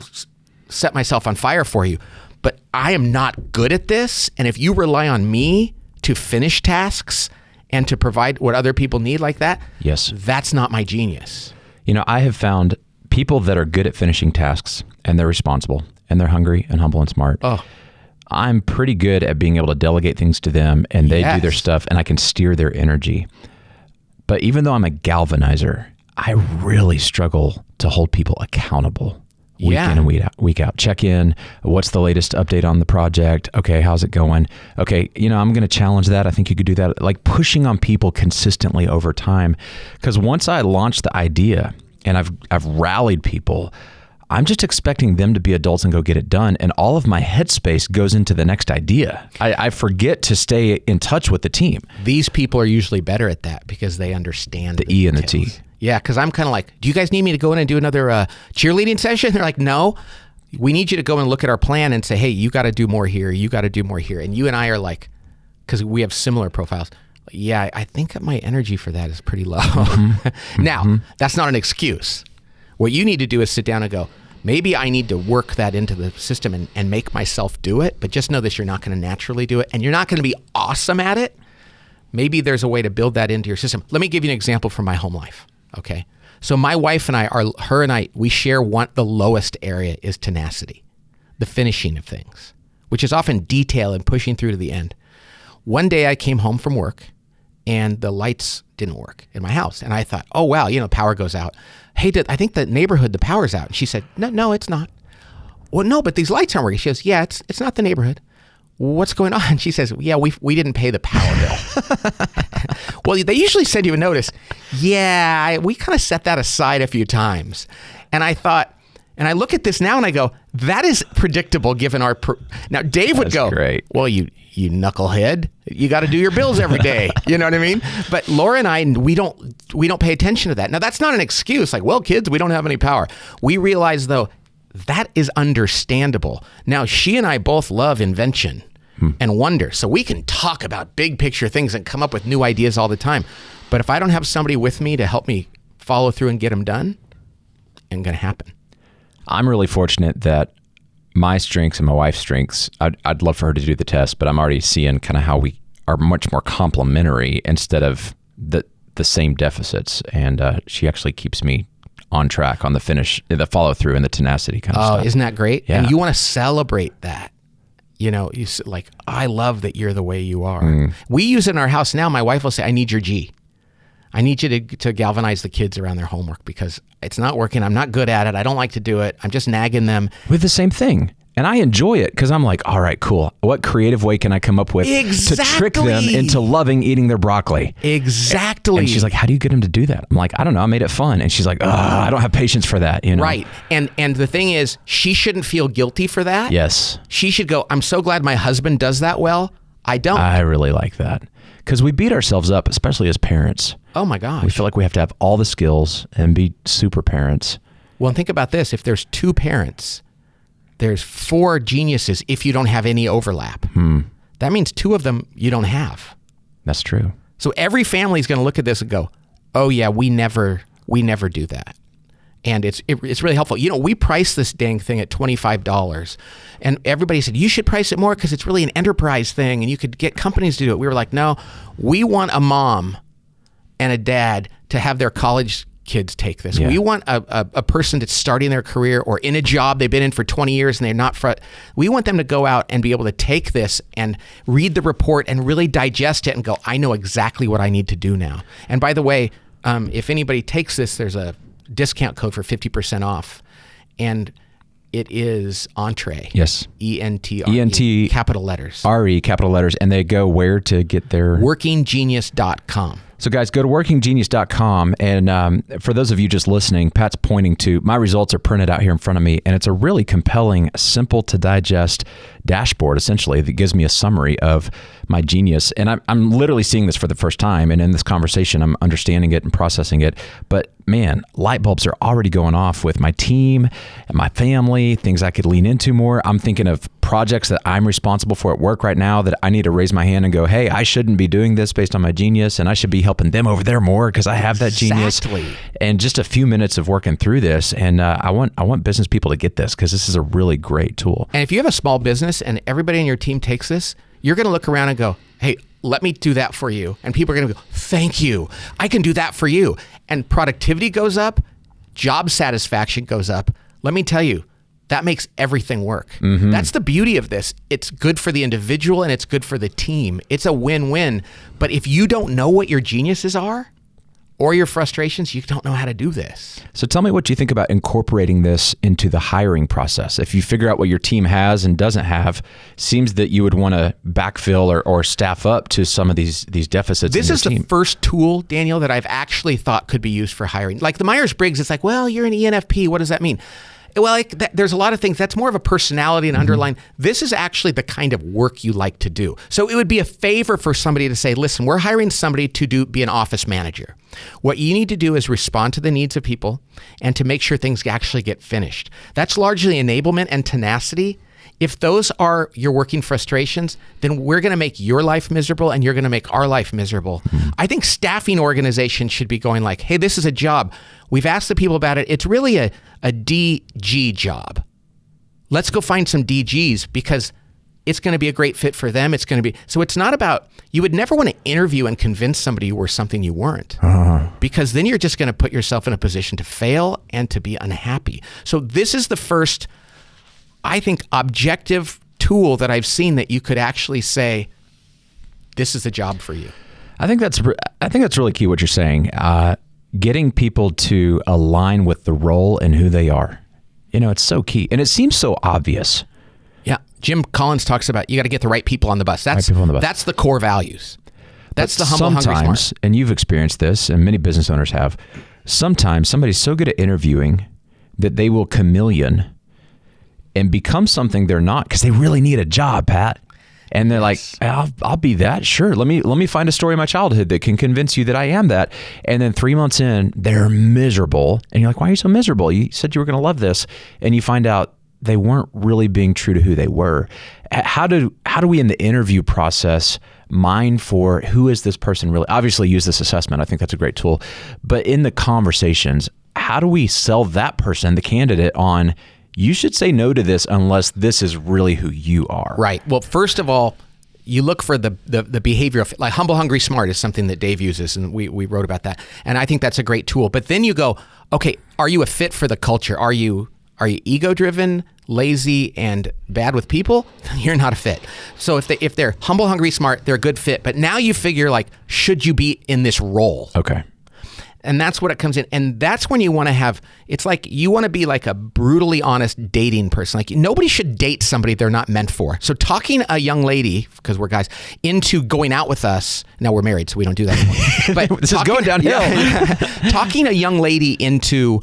set myself on fire for you. But I am not good at this. And if you rely on me to finish tasks and to provide what other people need like that, yes, that's not my genius. You know, I have found people that are good at finishing tasks and they're responsible and they're hungry and humble and smart. I'm pretty good at being able to delegate things to them and they do their stuff and I can steer their energy. But even though I'm a galvanizer, I really struggle to hold people accountable week in and week out. Check in. What's the latest update on the project? Okay, how's it going? Okay, you know, I'm going to challenge that. I think you could do that. Like pushing on people consistently over time. Because once I launch the idea and I've rallied people, I'm just expecting them to be adults and go get it done. And all of my headspace goes into the next idea. I forget to stay in touch with the team. These people are usually better at that because they understand the E and the T. Yeah, because I'm kind of like, do you guys need me to go in and do another cheerleading session? They're like, no, we need you to go and look at our plan and say, hey, you got to do more here. You got to do more here. And you and I are like, because we have similar profiles. Yeah, I think my energy for that is pretty low. Now, that's not an excuse. What you need to do is sit down and go, maybe I need to work that into the system and make myself do it, but just know that you're not going to naturally do it and you're not going to be awesome at it. Maybe there's a way to build that into your system. Let me give you an example from my home life. Okay. So my wife and we share the lowest area is tenacity, the finishing of things, which is often detail and pushing through to the end. One day I came home from work and the lights didn't work in my house. And I thought, oh, wow, power goes out. Hey, I think the neighborhood, the power's out. And she said, no, it's not. Well, no, but these lights aren't working. She goes, yeah, it's not the neighborhood. What's going on? She says, yeah, we didn't pay the power bill. Well, they usually send you a notice. Yeah, we kind of set that aside a few times. And I thought, and I look at this now and I go, that is predictable given our... Now, Dave would go, great. Well, you knucklehead, you got to do your bills every day. You know what I mean? But Laura and I, we don't pay attention to that. Now, that's not an excuse. Like, well, kids, we don't have any power. We realize, though, that is understandable. Now, she and I both love invention and wonder. So we can talk about big picture things and come up with new ideas all the time. But if I don't have somebody with me to help me follow through and get them done, it ain't going to happen. I'm really fortunate that my strengths and my wife's strengths, I'd love for her to do the test, but I'm already seeing kind of how we are much more complementary instead of the same deficits. And she actually keeps me on track on the finish, the follow through and the tenacity kind of stuff. Oh, isn't that great? Yeah. And you want to celebrate that. You know, like, I love that you're the way you are. We use it in our house now. My wife will say, I need your G. I need you to galvanize the kids around their homework because it's not working. I'm not good at it. I don't like to do it. I'm just nagging them. With the same thing. And I enjoy it because I'm like, all right, cool. What creative way can I come up with to trick them into loving eating their broccoli? Exactly. And she's like, how do you get them to do that? I'm like, I don't know. I made it fun. And she's like, I don't have patience for that. You know? Right. And the thing is, she shouldn't feel guilty for that. Yes. She should go, I'm so glad my husband does that well. I don't. I really like that because we beat ourselves up, especially as parents. Oh my gosh. We feel like we have to have all the skills and be super parents. Well, and think about this. If there's 2 parents, there's 4 geniuses if you don't have any overlap. That means 2 of them you don't have. That's true. So every family is going to look at this and go, oh yeah, we never do that. And it's really helpful. You know, we priced this dang thing at $25 and everybody said, you should price it more because it's really an enterprise thing and you could get companies to do it. We were like, no, we want a mom and a dad to have their college kids take this. Yeah. We want a person that's starting their career or in a job they've been in for 20 years and they're not we want them to go out and be able to take this and read the report and really digest it and go, I know exactly what I need to do now. And by the way, if anybody takes this, there's a discount code for 50% off. And it is Entre. Yes. E-N-T-R-E. E-N-T. Capital letters. R-E, capital letters. And they go where to get their... workinggenius.com. So guys, go to workinggenius.com. And for those of you just listening, Pat's pointing to my results are printed out here in front of me. And it's a really compelling, simple to digest dashboard, essentially, that gives me a summary of my genius. And I'm literally seeing this for the first time. And in this conversation, I'm understanding it and processing it. But man, light bulbs are already going off with my team and my family, things I could lean into more. I'm thinking of projects that I'm responsible for at work right now that I need to raise my hand and go, hey, I shouldn't be doing this based on my genius. And I should be helping them over there more because I have that genius. And just a few minutes of working through this. And I want business people to get this because this is a really great tool. And if you have a small business and everybody on your team takes this, you're going to look around and go, hey, let me do that for you. And people are going to go, thank you. I can do that for you. And productivity goes up. Job satisfaction goes up. Let me tell you, that makes everything work. Mm-hmm. That's the beauty of this. It's good for the individual and it's good for the team. It's a win-win. But if you don't know what your geniuses are or your frustrations, you don't know how to do this. So tell me what you think about incorporating this into the hiring process. If you figure out what your team has and doesn't have, seems that you would want to backfill or staff up to some of these deficits. This is team. The first tool, Daniel, that I've actually thought could be used for hiring. Like the Myers-Briggs, it's like, well, you're an ENFP. What does that mean? Well, there's a lot of things. That's more of a personality and underline. This is actually the kind of work you like to do. So it would be a favor for somebody to say, listen, we're hiring somebody to be an office manager. What you need to do is respond to the needs of people and to make sure things actually get finished. That's largely enablement and tenacity. If those are your working frustrations, then we're going to make your life miserable and you're going to make our life miserable. I think staffing organizations should be going like, hey, this is a job. We've asked the people about it. It's really a DG job. Let's go find some DGs because it's going to be a great fit for them. So it's not about, you would never want to interview and convince somebody you were something you weren't. Because then you're just going to put yourself in a position to fail and to be unhappy. So this is the first, I think, objective tool that I've seen that you could actually say, this is the job for you. I think that's really key what you're saying. Getting people to align with the role and who they are. You know, it's so key. And it seems so obvious. Yeah. Jim Collins talks about you got to get the right people on the bus. That's the core values. That's the humble, hungry, smart. And you've experienced this, and many business owners have, sometimes somebody's so good at interviewing that they will chameleon and become something they're not because they really need a job, Pat. And they're like, I'll be that. Sure. Let me find a story of my childhood that can convince you that I am that. And then 3 months in, they're miserable. And you're like, why are you so miserable? You said you were going to love this. And you find out they weren't really being true to who they were. How do we in the interview process mine for who is this person really? Obviously use this assessment. I think that's a great tool. But in the conversations, how do we sell that person, the candidate, on you should say no to this unless this is really who you are. Right. Well, first of all, you look for the behavioral, like humble, hungry, smart is something that Dave uses, and we wrote about that. And I think that's a great tool. But then you go, okay, are you a fit for the culture? Are you ego-driven, lazy, and bad with people? You're not a fit. So if they're humble, hungry, smart, they're a good fit. But now you figure, like, should you be in this role? Okay. And that's what it comes in. And that's when you want to have, it's like you want to be like a brutally honest dating person. Like nobody should date somebody they're not meant for. So talking a young lady, because we're guys, into going out with us, now we're married, so we don't do that anymore. But this is going downhill. Talking a young lady into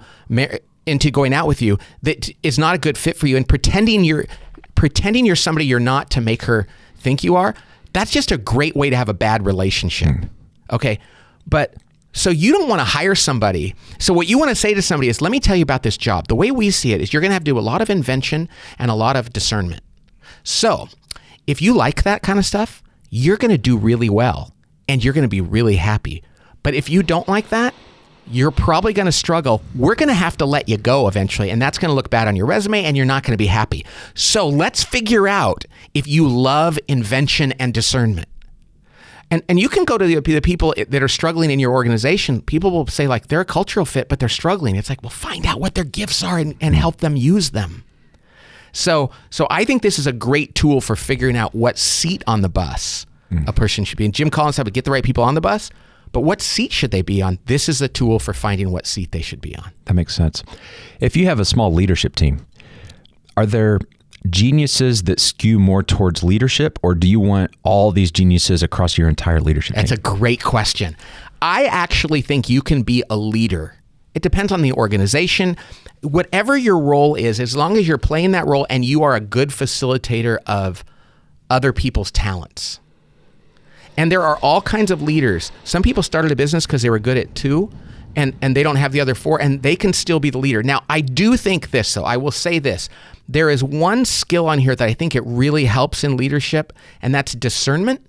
going out with you that is not a good fit for you, and pretending you're somebody you're not to make her think you are, that's just a great way to have a bad relationship. Okay. But so you don't want to hire somebody. So what you want to say to somebody is, let me tell you about this job. The way we see it is you're going to have to do a lot of invention and a lot of discernment. So if you like that kind of stuff, you're going to do really well and you're going to be really happy. But if you don't like that, you're probably going to struggle. We're going to have to let you go eventually, and that's going to look bad on your resume and you're not going to be happy. So let's figure out if you love invention and discernment. And you can go to the people that are struggling in your organization. People will say, like, they're a cultural fit, but they're struggling. It's like, well, find out what their gifts are and help them use them. So I think this is a great tool for figuring out what seat on the bus a person should be in. Jim Collins said, get the right people on the bus, but what seat should they be on? This is a tool for finding what seat they should be on. That makes sense. If you have a small leadership team, are there geniuses that skew more towards leadership, or do you want all these geniuses across your entire leadership team? That's a great question. I actually think you can be a leader. It depends on the organization. Whatever your role is, as long as you're playing that role and you are a good facilitator of other people's talents. And there are all kinds of leaders. Some people started a business because they were good at 2, and they don't have the other 4, and they can still be the leader. Now, I do think this, though. I will say this. There is one skill on here that I think it really helps in leadership, and that's discernment.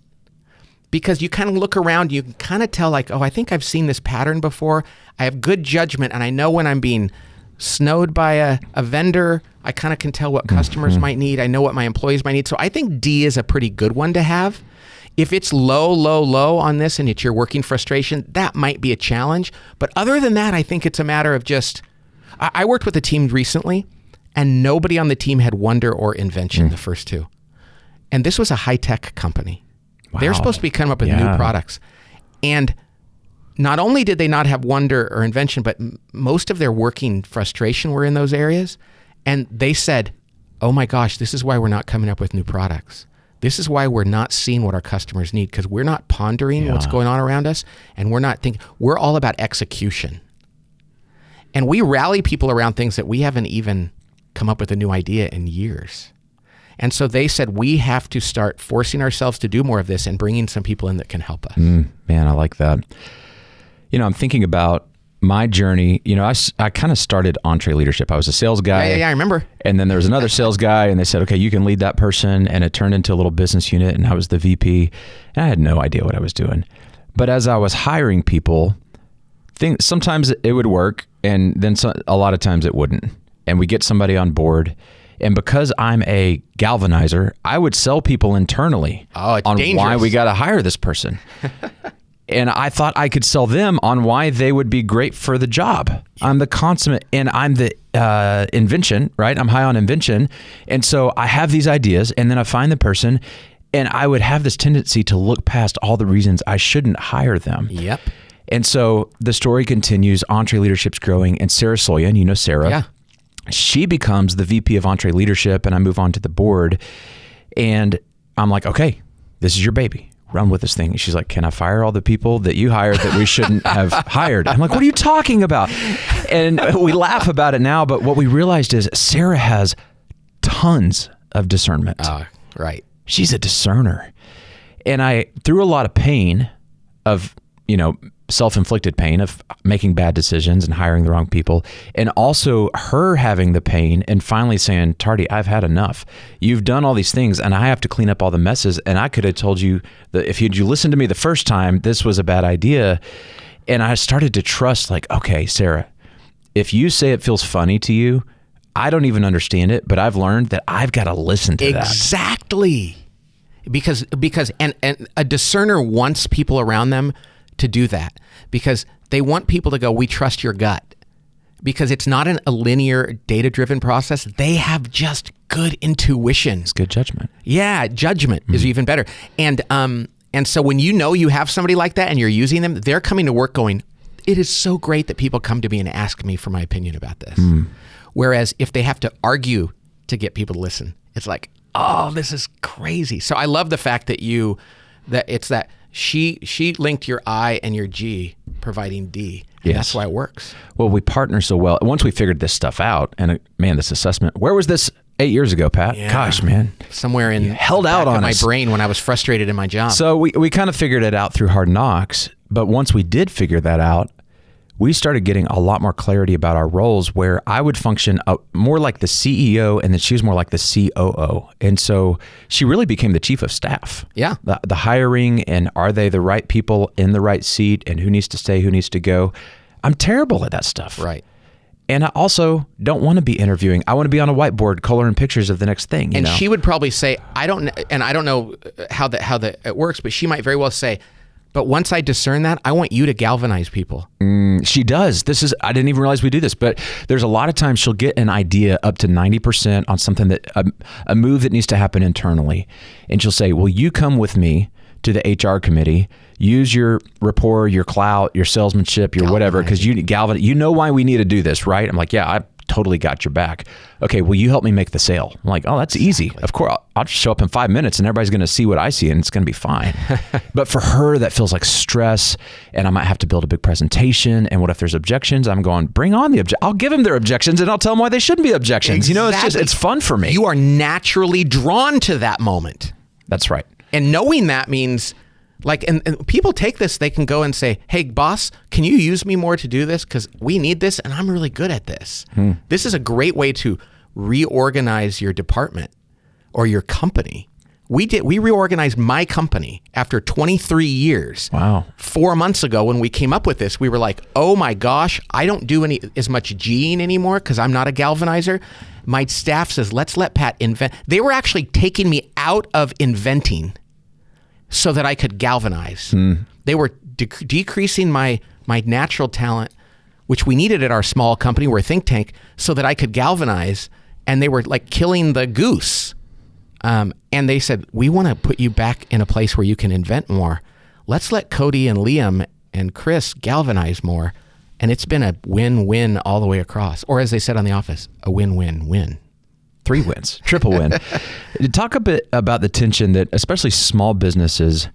Because you kind of look around, you can kind of tell, like, oh, I think I've seen this pattern before. I have good judgment, and I know when I'm being snowed by a vendor. I kind of can tell what customers might need. I know what my employees might need. So I think D is a pretty good one to have. If it's low on this and it's your working frustration, that might be a challenge. But other than that, I think it's a matter of just, I worked with a team recently, and nobody on the team had wonder or invention, the first 2. And this was a high-tech company. Wow. They're supposed to be coming up with new products. And not only did they not have wonder or invention, but most of their working frustration were in those areas. And they said, oh my gosh, this is why we're not coming up with new products. This is why we're not seeing what our customers need, because we're not pondering what's going on around us, and we're not thinking. We're all about execution. And we rally people around things that we haven't even come up with a new idea in years. And so they said, we have to start forcing ourselves to do more of this and bringing some people in that can help us. Man, I like that. I'm thinking about my journey. I kind of started EntreLeadership. I was a sales guy. Yeah, I remember. And then there was another sales guy, and they said, okay, you can lead that person. And it turned into a little business unit, and I was the VP. And I had no idea what I was doing. But as I was hiring people, sometimes it would work, and then a lot of times it wouldn't. And we get somebody on board. And because I'm a galvanizer, I would sell people internally on dangerous. Why we got to hire this person. And I thought I could sell them on why they would be great for the job. I'm the consummate, and I'm the invention, right? I'm high on invention. And so I have these ideas, and then I find the person, and I would have this tendency to look past all the reasons I shouldn't hire them. Yep. And so the story continues. EntreLeadership's growing, and Sarah Solyan, you know Sarah. Yeah. She becomes the VP of EntreLeadership, and I move on to the board. And I'm like, okay, this is your baby. Run with this thing. And she's like, can I fire all the people that you hired that we shouldn't have hired? I'm like, what are you talking about? And we laugh about it now, but what we realized is Sarah has tons of discernment. Right. She's a discerner. And I, through a lot of pain of, self-inflicted pain of making bad decisions and hiring the wrong people, and also her having the pain and finally saying, Tardy, I've had enough. You've done all these things and I have to clean up all the messes. And I could have told you that if you listened to me the first time, this was a bad idea. And I started to trust, like, okay, Sarah, if you say it feels funny to you, I don't even understand it, but I've learned that I've got to listen to that. Exactly. Because and a discerner wants people around them to do that, because they want people to go, we trust your gut. Because it's not a linear, data-driven process. They have just good intuition. It's good judgment. Yeah, judgment is even better. And so when you know you have somebody like that and you're using them, they're coming to work going, it is so great that people come to me and ask me for my opinion about this. Whereas if they have to argue to get people to listen, it's like, oh, this is crazy. So I love the fact that she linked your I and your G, providing D. And Yes. that's why it works. Well, we partner so well. Once we figured this stuff out, and man, this assessment, where was this 8 years ago, Pat? Yeah. Gosh, man. Somewhere in held the out back of on my us. brain when I was frustrated in my job. So we kind of figured it out through Hard Knocks. But once we did figure that out, we started getting a lot more clarity about our roles, where I would function more like the CEO and then she was more like the COO. And so she really became the chief of staff. Yeah. The hiring and are they the right people in the right seat and who needs to stay, who needs to go. I'm terrible at that stuff. Right. And I also don't want to be interviewing. I want to be on a whiteboard coloring pictures of the next thing. You And know? she would probably say, I don't know how it works, but she might very well say, but once I discern that, I want you to galvanize people. She does. I didn't even realize we do this, but there's a lot of times she'll get an idea up to 90% on something that a move that needs to happen internally. And she'll say, will you come with me to the HR committee, use your rapport, your clout, your salesmanship, your whatever, because you know why we need to do this, right? I'm like, yeah, I totally got your back. Okay, will you help me make the sale? I'm like, oh, that's easy. Of course, I'll just show up in 5 minutes and everybody's going to see what I see and it's going to be fine. But for her, that feels like stress, and I might have to build a big presentation. And what if there's objections? I'm going, bring on the I'll give them their objections and I'll tell them why they shouldn't be objections. Exactly. It's fun for me. You are naturally drawn to that moment. That's right. And knowing that means, like, and people take this, they can go and say, hey, boss, can you use me more to do this? Because we need this and I'm really good at this. This is a great way to reorganize your department or your company. We reorganized my company after 23 years. Wow. 4 months ago when we came up with this, we were like, oh my gosh, I don't do as much G-ing anymore because I'm not a galvanizer. My staff says, let's let Pat invent. They were actually taking me out of inventing so that I could galvanize. They were decreasing my natural talent, which we needed at our small company. We're a think tank, so that I could galvanize. And they were like killing the goose. And they said, we want to put you back in a place where you can invent more. Let's let Cody and Liam and Chris galvanize more. And it's been a win-win all the way across. Or as they said on The Office, a win-win-win. 3 wins, triple win. Talk a bit about the tension that especially small businesses,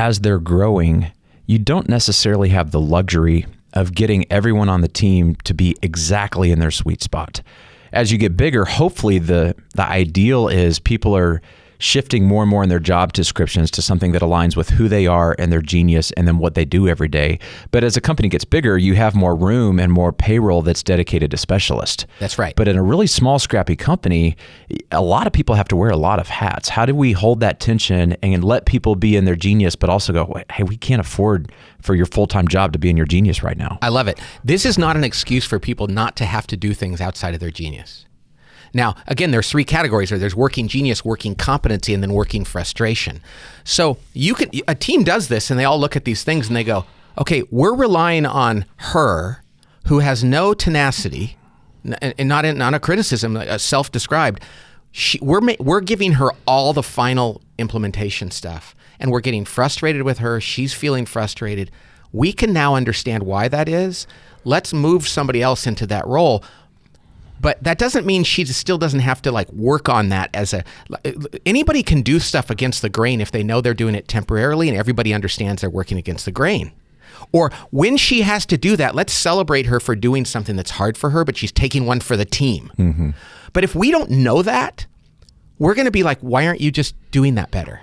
as they're growing, you don't necessarily have the luxury of getting everyone on the team to be exactly in their sweet spot. As you get bigger, hopefully the ideal is people are shifting more and more in their job descriptions to something that aligns with who they are and their genius and then what they do every day. But as a company gets bigger, you have more room and more payroll that's dedicated to specialists. That's right. But in a really small, scrappy company, a lot of people have to wear a lot of hats. How do we hold that tension and let people be in their genius, but also go, hey, we can't afford for your full-time job to be in your genius right now? I love it. This is not an excuse for people not to have to do things outside of their genius. Now, again, there's 3 categories. There's working genius, working competency, and then working frustration. So a team does this and they all look at these things and they go, okay, we're relying on her who has no tenacity, and not a criticism, self-described. We're giving her all the final implementation stuff and we're getting frustrated with her. She's feeling frustrated. We can now understand why that is. Let's move somebody else into that role. But that doesn't mean she still doesn't have to like work on that anybody can do stuff against the grain if they know they're doing it temporarily and everybody understands they're working against the grain. Or when she has to do that, let's celebrate her for doing something that's hard for her, but she's taking one for the team. Mm-hmm. But if we don't know that, we're going to be like, why aren't you just doing that better?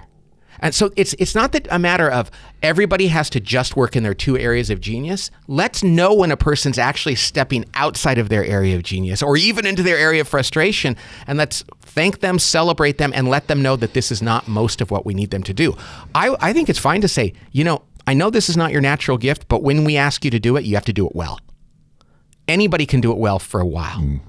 And so it's not that a matter of everybody has to just work in their 2 areas of genius. Let's know when a person's actually stepping outside of their area of genius or even into their area of frustration. And let's thank them, celebrate them, and let them know that this is not most of what we need them to do. I think it's fine to say, I know this is not your natural gift, but when we ask you to do it, you have to do it well. Anybody can do it well for a while.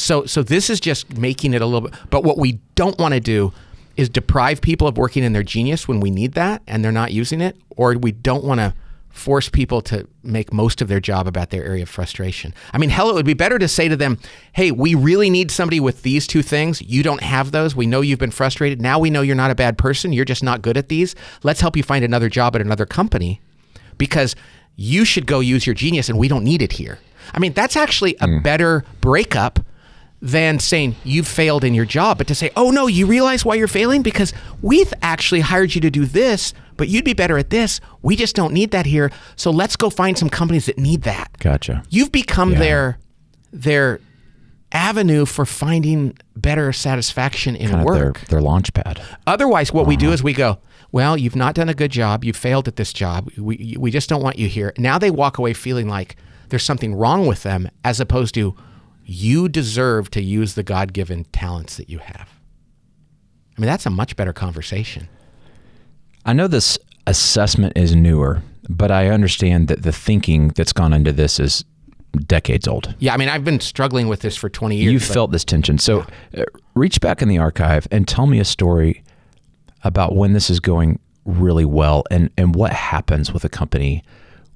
So this is just making it a little bit, but what we don't want to do is deprive people of working in their genius when we need that and they're not using it, or we don't want to force people to make most of their job about their area of frustration. I mean, hell, it would be better to say to them, hey, we really need somebody with these two things. You don't have those. We know you've been frustrated. Now we know you're not a bad person. You're just not good at these. Let's help you find another job at another company because you should go use your genius and we don't need it here. I mean, that's actually a better breakup than saying you've failed in your job, but to say, oh no, you realize why you're failing? Because we've actually hired you to do this, but you'd be better at this. We just don't need that here. So let's go find some companies that need that. Gotcha. You've become their avenue for finding better satisfaction in kind work. Of their launch pad. Otherwise, what we do is we go, well, you've not done a good job. You failed at this job. We just don't want you here. Now they walk away feeling like there's something wrong with them, as opposed to you deserve to use the God-given talents that you have. I mean, that's a much better conversation. I know this assessment is newer, but I understand that the thinking that's gone into this is decades old. Yeah, I mean, I've been struggling with this for 20 years. You've felt this tension. So reach back in the archive and tell me a story about when this is going really well and what happens with a company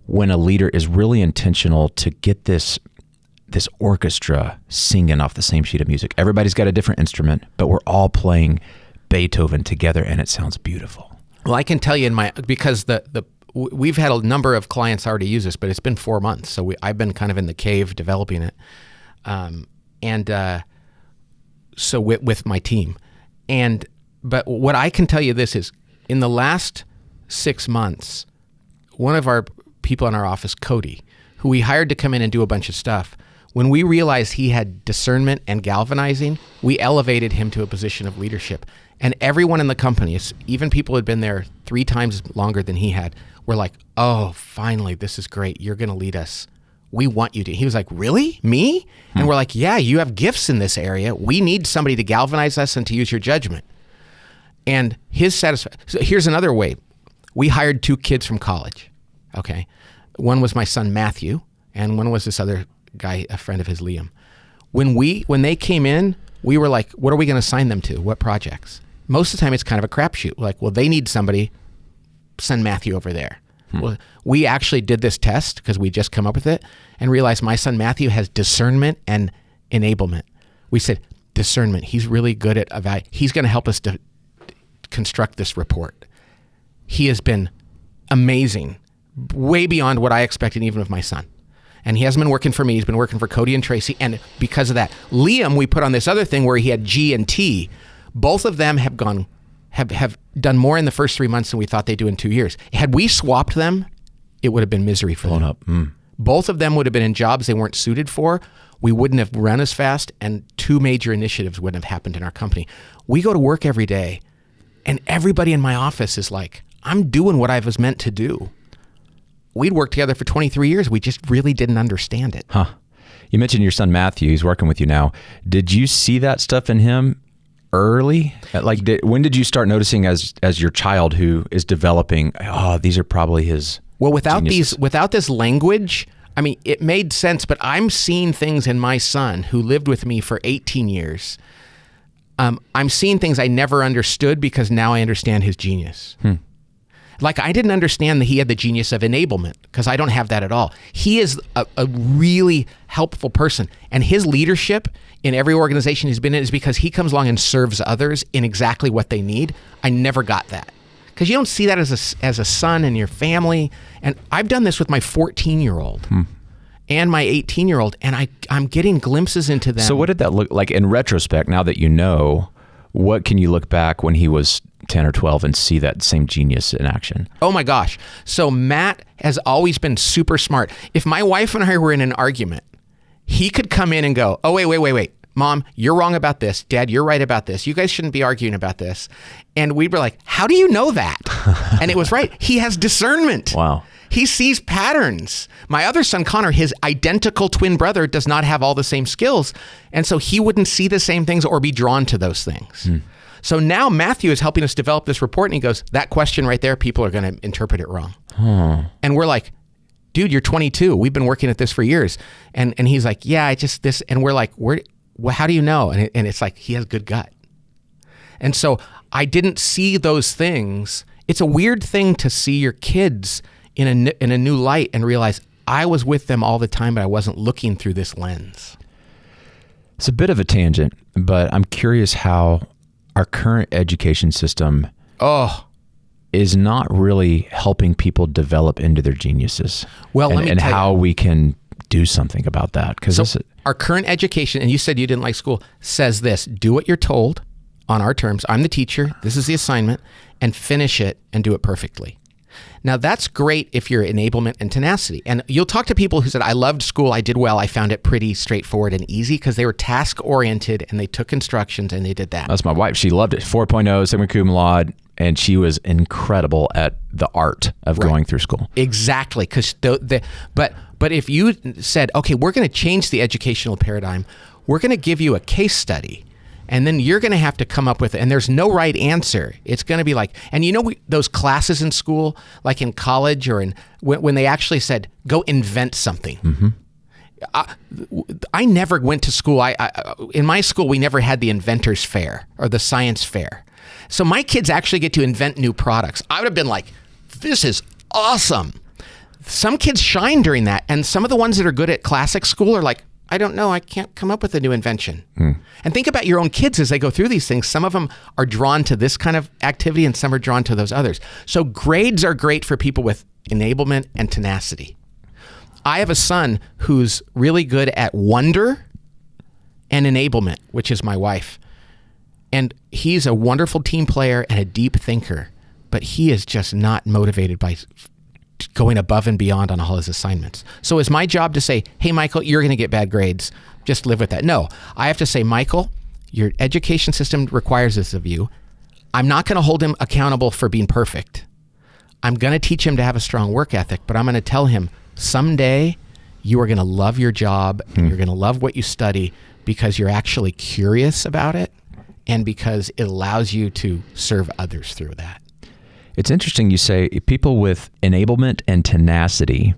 when a leader is really intentional to get this orchestra singing off the same sheet of music. Everybody's got a different instrument, but we're all playing Beethoven together and it sounds beautiful. Well, I can tell you because we've had a number of clients already use this, but it's been 4 months. So I've been kind of in the cave developing it. So with my team. But what I can tell you this is in the last 6 months, one of our people in our office, Cody, who we hired to come in and do a bunch of stuff, when we realized he had discernment and galvanizing, we elevated him to a position of leadership. And everyone in the company, even people who had been there 3 times longer than he had, were like, oh, finally, this is great. You're going to lead us. We want you to. He was like, really? Me? And we're like, yeah, you have gifts in this area. We need somebody to galvanize us and to use your judgment. And his satisfaction. So here's another way. We hired 2 kids from college. Okay. One was my son, Matthew, and one was this other guy, a friend of his, Liam. When they came in, we were like, what are we going to assign them to? What projects? Most of the time it's kind of a crapshoot. Like, well, they need somebody, send Matthew over there. Well, we actually did this test because we just come up with it and realized my son Matthew has discernment and enablement. We said, discernment, he's really good at he's going to help us to construct this report. He has been amazing, way beyond what I expected even of my son. And he hasn't been working for me. He's been working for Cody and Tracy. And because of that, Liam, we put on this other thing where he had G and T. Both of them have done more in the first 3 months than we thought they'd do in 2 years. Had we swapped them, it would have been misery for them. Up. Both of them would have been in jobs they weren't suited for. We wouldn't have run as fast, and 2 major initiatives wouldn't have happened in our company. We go to work every day, and everybody in my office is like, I'm doing what I was meant to do. We'd worked together for 23 years. We just really didn't understand it. Huh. You mentioned your son, Matthew. He's working with you now. Did you see that stuff in him early? When did you start noticing as your child who is developing, these are probably his geniuses? Without this language, I mean, it made sense, but I'm seeing things in my son who lived with me for 18 years. I'm seeing things I never understood because now I understand his genius. Like, I didn't understand that he had the genius of enablement because I don't have that at all. He is a really helpful person. And his leadership in every organization he's been in is because he comes along and serves others in exactly what they need. I never got that because you don't see that as a son in your family. And I've done this with my 14-year-old and my 18-year-old, and I'm getting glimpses into them. So what did that look like in retrospect, now that you know? What can you look back when he was 10 or 12 and see that same genius in action? Oh my gosh. So Matt has always been super smart. If my wife and I were in an argument, he could come in and go, oh, wait. Mom, you're wrong about this. Dad, you're right about this. You guys shouldn't be arguing about this. And we'd be like, how do you know that? And it was right. He has discernment. Wow. He sees patterns. My other son, Connor, his identical twin brother, does not have all the same skills. And so he wouldn't see the same things or be drawn to those things. So now Matthew is helping us develop this report, and he goes, that question right there, people are going to interpret it wrong. And we're like, dude, you're 22. We've been working at this for years. And he's like, yeah, this. And we're like, well, how do you know? And it's like, he has good gut. And so I didn't see those things. It's a weird thing to see your kids in a new light and realize I was with them all the time, but I wasn't looking through this lens. It's a bit of a tangent, but I'm curious how our current education system is not really helping people develop into their geniuses. Well, let me and tell how you. we can do something about that. Because Our current education, and you said you didn't like school, says this: do what you're told on our terms. I'm the teacher. This is the assignment, and finish it and do it perfectly. Now, that's great if you're enablement and tenacity. And you'll talk to people who said, I loved school, I did well, I found it pretty straightforward and easy because they were task-oriented and they took instructions and they did that. That's my wife. She loved it. 4.0, sigma cum laude, and she was incredible at the art of going through school. Exactly. But if you said, okay, we're going to change the educational paradigm, we're going to give you a case study, and then you're going to have to come up with it. And there's no right answer. It's going to be like, and you know, those classes in school, like in college or when they actually said, go invent something. Mm-hmm. I never went to school. In my school, we never had the inventors fair or the science fair. So my kids actually get to invent new products. I would have been like, this is awesome. Some kids shine during that. And some of the ones that are good at classic school are like, I don't know, I can't come up with a new invention. And think about your own kids as they go through these things. Some of them are drawn to this kind of activity and some are drawn to those others. So grades are great for people with enablement and tenacity. I have a son who's really good at wonder and enablement, which is my wife. And he's a wonderful team player and a deep thinker, but he is just not motivated by going above and beyond on all his assignments. So is my job to say, hey, Michael, you're going to get bad grades. Just live with that. No, I have to say, Michael, your education system requires this of you. I'm not going to hold him accountable for being perfect. I'm going to teach him to have a strong work ethic, but I'm going to tell him someday you are going to love your job and you're going to love what you study because you're actually curious about it and because it allows you to serve others through that. It's interesting you say people with enablement and tenacity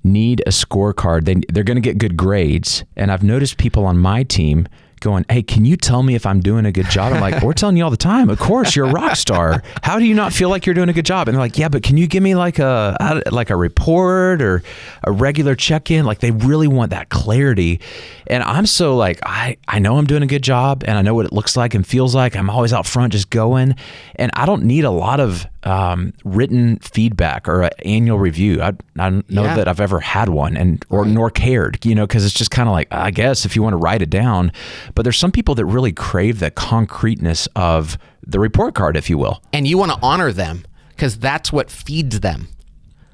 need a scorecard. They're going to get good grades. And I've noticed people on my team going, hey, can you tell me if I'm doing a good job? I'm like, we're telling you all the time. Of course, you're a rock star. How do you not feel like you're doing a good job? And they're like, yeah, but can you give me like a report or a regular check-in? Like they really want that clarity. And I'm so like, I know I'm doing a good job and I know what it looks like and feels like. I'm always out front just going. And I don't need a lot of written feedback or an annual review. I don't know that I've ever had one nor cared, because it's just kind of like, I guess if you want to write it down. But there's some people that really crave the concreteness of the report card, if you will. And you want to honor them because that's what feeds them.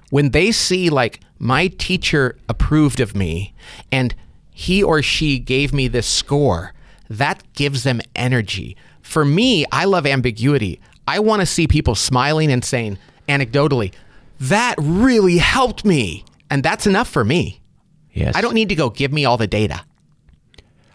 When they see like my teacher approved of me and he or she gave me this score, that gives them energy. For me, I love ambiguity. I want to see people smiling and saying, anecdotally, that really helped me. And that's enough for me. Yes. I don't need to go give me all the data.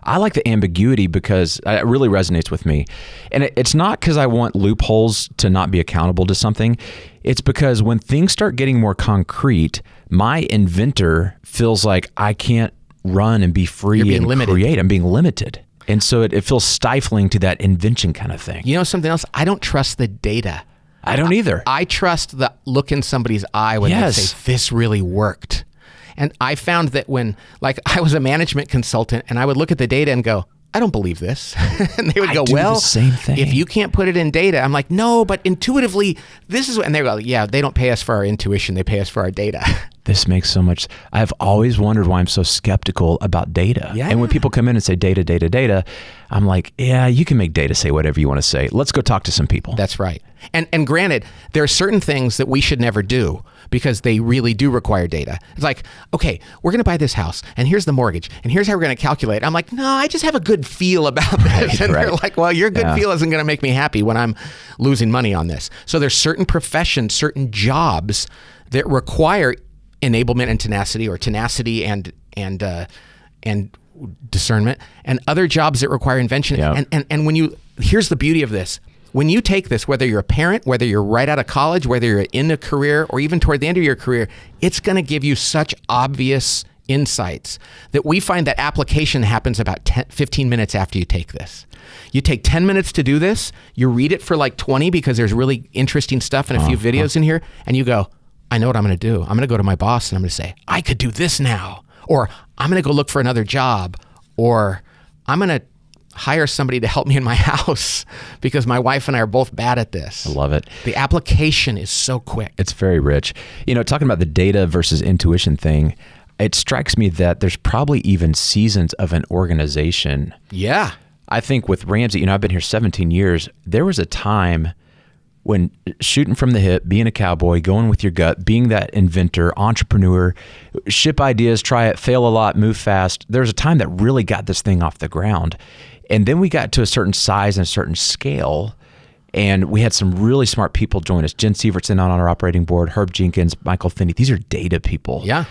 I like the ambiguity because it really resonates with me. And it's not because I want loopholes to not be accountable to something. It's because when things start getting more concrete, my inventor feels like I can't run and be free and limited. Create. I'm being limited. And so it feels stifling to that invention kind of thing. You know something else? I don't trust the data. I don't either. I trust the look in somebody's eye when they say, this really worked. And I found that when, like, I was a management consultant and I would look at the data and go, I don't believe this. And they would go, well, the same thing. If you can't put it in data, I'm like, no, but intuitively, this is what, and they go, yeah, they don't pay us for our intuition. They pay us for our data. This makes so much, I've always wondered why I'm so skeptical about data. Yeah. And when people come in and say data, data, data, I'm like, yeah, you can make data say whatever you want to say. Let's go talk to some people. That's right. And granted, there are certain things that we should never do because they really do require data. It's like, okay, we're going to buy this house and here's the mortgage and here's how we're going to calculate. I'm like, no, I just have a good feel about this. And they're like, well, your good feel isn't going to make me happy when I'm losing money on this. So there's certain professions, certain jobs that require enablement and tenacity, or tenacity and discernment, and other jobs that require invention. Yeah. And here's the beauty of this. When you take this, whether you're a parent, whether you're right out of college, whether you're in a career or even toward the end of your career, it's going to give you such obvious insights that we find that application happens about 15 minutes after you take this. You take 10 minutes to do this, you read it for like 20 because there's really interesting stuff and a few videos in here, and you go, I know what I'm going to do. I'm going to go to my boss and I'm going to say, I could do this now. Or I'm going to go look for another job. Or I'm going to hire somebody to help me in my house because my wife and I are both bad at this. I love it. The application is so quick. It's very rich. Talking about the data versus intuition thing, it strikes me that there's probably even seasons of an organization. Yeah. I think with Ramsey, I've been here 17 years. There was a time when shooting from the hip, being a cowboy, going with your gut, being that inventor, entrepreneur, ship ideas, try it, fail a lot, move fast. There's a time that really got this thing off the ground. And then we got to a certain size and a certain scale, and we had some really smart people join us. Jen Sievertson on our operating board, Herb Jenkins, Michael Finney. These are data people. Yeah.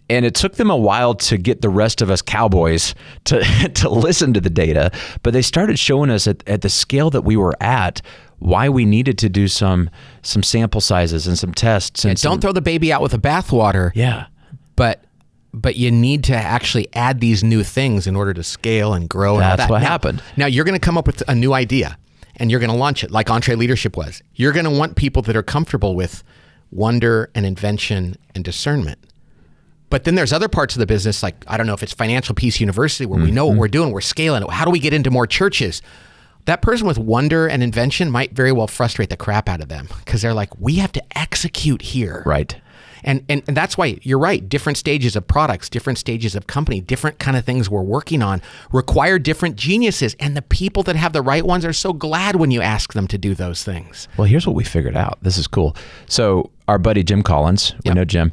And it took them a while to get the rest of us cowboys to listen to the data, but they started showing us at the scale that we were at why we needed to do some sample sizes and some tests. And don't throw the baby out with the bathwater. Yeah. But you need to actually add these new things in order to scale and grow. That's what happened. Now you're going to come up with a new idea and you're going to launch it like EntreLeadership was. You're going to want people that are comfortable with wonder and invention and discernment. But then there's other parts of the business, like, I don't know if it's Financial Peace University, where we know what we're doing, we're scaling it. How do we get into more churches? That person with wonder and invention might very well frustrate the crap out of them because they're like, we have to execute here. Right. And that's why you're right. Different stages of products, different stages of company, different kind of things we're working on require different geniuses. And the people that have the right ones are so glad when you ask them to do those things. Well, here's what we figured out. This is cool. So our buddy Jim Collins, we know Jim,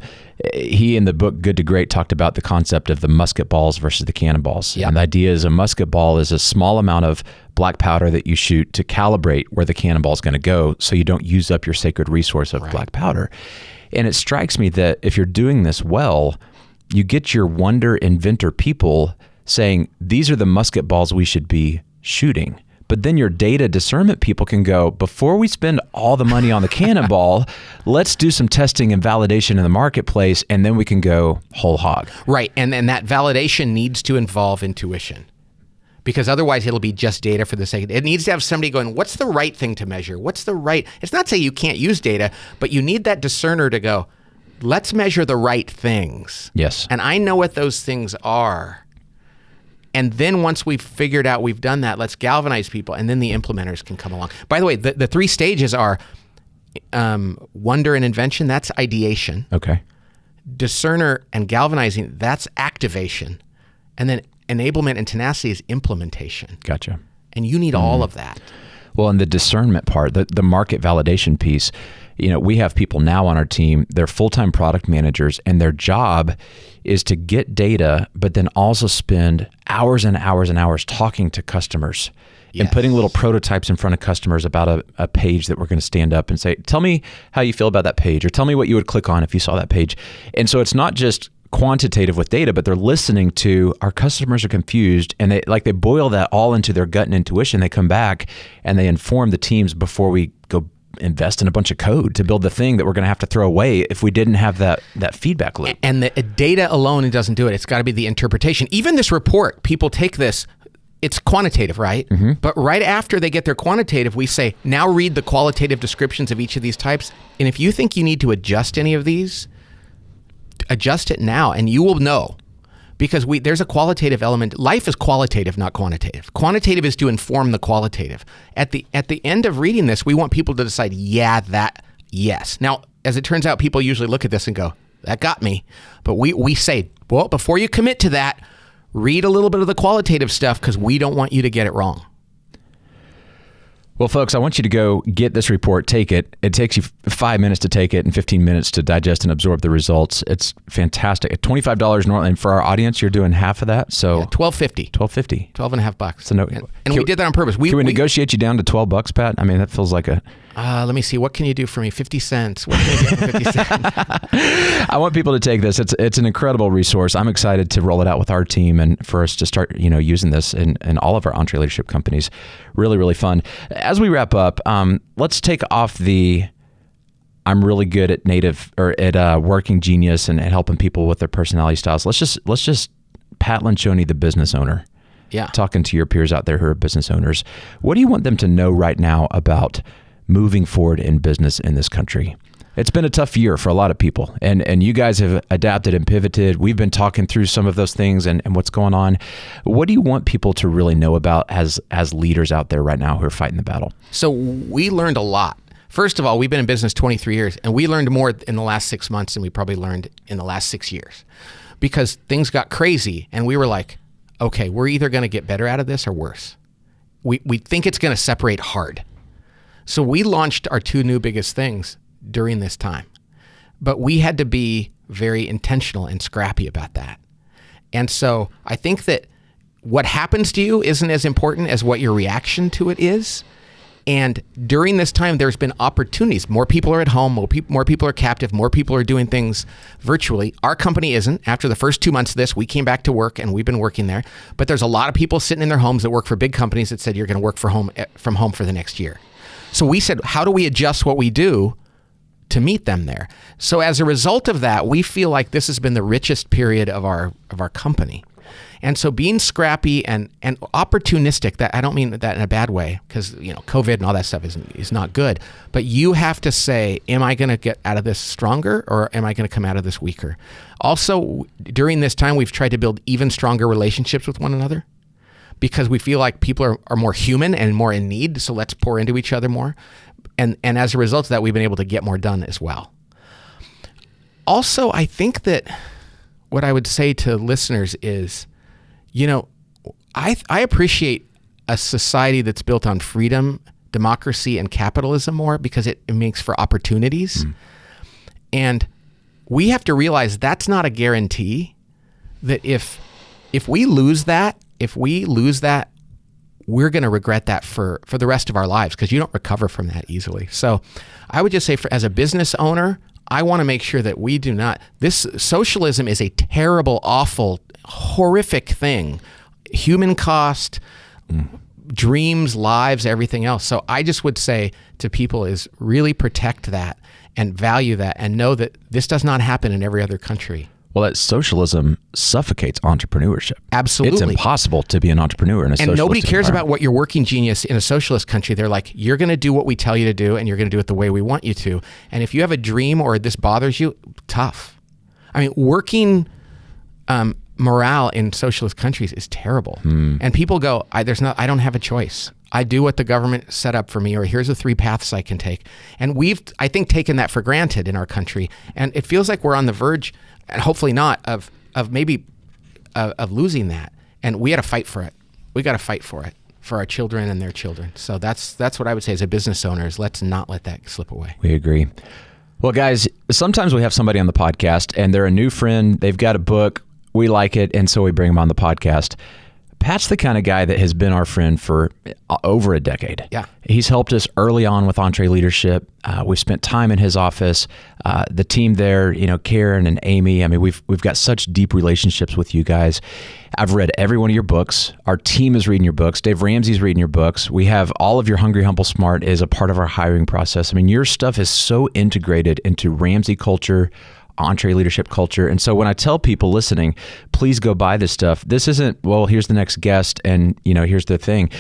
he in the book Good to Great talked about the concept of the musket balls versus the cannonballs. Yep. And the idea is a musket ball is a small amount of black powder that you shoot to calibrate where the cannonball is going to go so you don't use up your sacred resource of black powder. And it strikes me that if you're doing this well, you get your wonder inventor people saying, these are the musket balls we should be shooting. But then your data discernment people can go, before we spend all the money on the cannonball, let's do some testing and validation in the marketplace, and then we can go whole hog. Right. And that validation needs to involve intuition. Because otherwise it'll be just data for the sake of it. It needs to have somebody going, what's the right thing to measure? What's the right? It's not saying you can't use data, but you need that discerner to go, let's measure the right things. Yes. And I know what those things are. And then once we've figured out we've done that, let's galvanize people, and then the implementers can come along. By the way, the 3 stages are wonder and invention, that's ideation. Okay. Discerner and galvanizing, that's activation. And then enablement and tenacity is implementation. Gotcha. And you need all of that. Well, and the discernment part, the market validation piece, we have people now on our team, they're full-time product managers, and their job is to get data, but then also spend hours and hours and hours talking to customers and putting little prototypes in front of customers about a page that we're going to stand up and say, tell me how you feel about that page, or tell me what you would click on if you saw that page. And so it's not just quantitative with data, but they're listening to our customers are confused, and they boil that all into their gut and intuition. They come back and they inform the teams before we go invest in a bunch of code to build the thing that we're going to have to throw away if we didn't have that feedback loop. And the data alone, it doesn't do it. It's got to be the interpretation. Even this report, people take this, it's quantitative, right? Mm-hmm. But right after they get their quantitative, we say, now read the qualitative descriptions of each of these types. And if you think you need to adjust any of these, adjust it now, and you will know, because there's a qualitative element. Life is qualitative, not quantitative. Quantitative is to inform the qualitative. At the end of reading this, we want people to decide, yes. Now, as it turns out, people usually look at this and go, that got me. But we say, well, before you commit to that, read a little bit of the qualitative stuff, because we don't want you to get it wrong. Well, folks, I want you to go get this report, take it. It takes you 5 minutes to take it and 15 minutes to digest and absorb the results. It's fantastic. At $25 normally, and for our audience, you're doing half of that. So $12.50. $12.50. $12.50. So and we did that on purpose. Can we negotiate you down to $12, Pat? I mean, that feels like a... let me see. What can you do for me? 50 cents. What can you do for 50 cents? I want people to take this. It's an incredible resource. I'm excited to roll it out with our team and for us to start, using this in all of our EntreLeadership companies. Really, really fun. As we wrap up, let's take off the I'm really good at working genius and helping people with their personality styles. Let's just Pat Lencioni, the business owner. Yeah. Talking to your peers out there who are business owners, what do you want them to know right now about moving forward in business in this country? It's been a tough year for a lot of people, and you guys have adapted and pivoted. We've been talking through some of those things and what's going on. What do you want people to really know about as leaders out there right now who are fighting the battle? So we learned a lot. First of all, we've been in business 23 years, and we learned more in the last 6 months than we probably learned in the last 6 years, because things got crazy, and we were like, okay, we're either going to get better out of this or worse. We think it's going to separate hard. So we launched our 2 new biggest things during this time, but we had to be very intentional and scrappy about that. And so I think that what happens to you isn't as important as what your reaction to it is. And during this time, there's been opportunities. More people are at home, more people are captive, more people are doing things virtually. Our company isn't. After the first 2 months of this, we came back to work and we've been working there. But there's a lot of people sitting in their homes that work for big companies that said you're going to work from home for the next year. So we said, how do we adjust what we do to meet them there? So as a result of that, we feel like this has been the richest period of our company. And so being scrappy and opportunistic, that I don't mean that in a bad way, because COVID and all that stuff is not good. But you have to say, am I going to get out of this stronger, or am I going to come out of this weaker? Also, during this time, we've tried to build even stronger relationships with one another, because we feel like people are more human and more in need. So let's pour into each other more. And as a result of that, we've been able to get more done as well. Also, I think that what I would say to listeners is, I appreciate a society that's built on freedom, democracy, and capitalism more, because it makes for opportunities. And we have to realize that's not a guarantee, that if we lose that, we're going to regret that for the rest of our lives, because you don't recover from that easily. So I would just say, as a business owner, I want to make sure that we do not. This socialism is a terrible, awful, horrific thing. Human cost, dreams, lives, everything else. So I just would say to people is really protect that and value that, and know that this does not happen in every other country. Well, that socialism suffocates entrepreneurship. Absolutely. It's impossible to be an entrepreneur in a socialist And nobody cares environment. about what your working genius in a socialist country. They're like, you're going to do what we tell you to do, and you're going to do it the way we want you to. And if you have a dream or this bothers you, tough. I mean, working morale in socialist countries is terrible. And people go, I don't have a choice. I do what the government set up for me, or here's the 3 paths I can take. And we've, I think, taken that for granted in our country. And it feels like we're on the verge, and hopefully not, of maybe of losing that. And we got to fight for it. We got to fight for it, for our children and their children. So that's what I would say as a business owner is, let's not let that slip away. We agree. Well, guys, sometimes we have somebody on the podcast and they're a new friend. They've got a book. We like it. And so we bring them on the podcast. Pat's the kind of guy that has been our friend for over a decade. Yeah. He's helped us early on with EntreLeadership. We've spent time in his office. The team there, Karen and Amy. I mean, we've got such deep relationships with you guys. I've read every one of your books. Our team is reading your books. Dave Ramsey's reading your books. We have all of your Hungry, Humble, Smart is a part of our hiring process. I mean, your stuff is so integrated into Ramsey culture, EntreLeadership culture. And so when I tell people listening, please go buy this stuff, this isn't, well, here's the next guest and, here's the thing.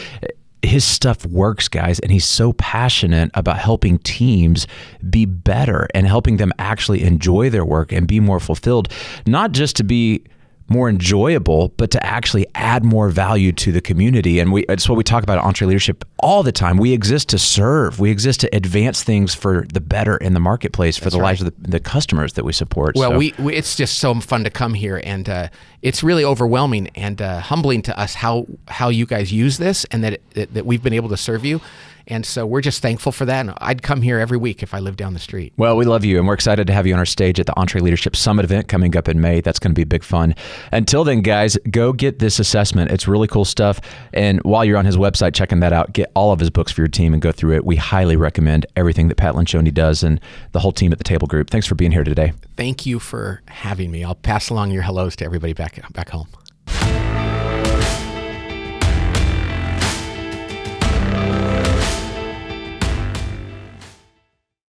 His stuff works, guys, and he's so passionate about helping teams be better and helping them actually enjoy their work and be more fulfilled, not just to be more enjoyable, but to actually add more value to the community. And it's what we talk about at EntreLeadership all the time. We exist to serve. We exist to advance things for the better in the marketplace, for the lives of the customers that we support. Well, we it's just so fun to come here, and it's really overwhelming and humbling to us how you guys use this, and that we've been able to serve you. And so we're just thankful for that. And I'd come here every week if I lived down the street. Well, we love you, and we're excited to have you on our stage at the EntreLeadership Summit event coming up in May. That's going to be big fun. Until then, guys, go get this assessment. It's really cool stuff. And while you're on his website checking that out, get all of his books for your team and go through it. We highly recommend everything that Pat Lencioni does and the whole team at the Table Group. Thanks for being here today. Thank you for having me. I'll pass along your hellos to everybody back home.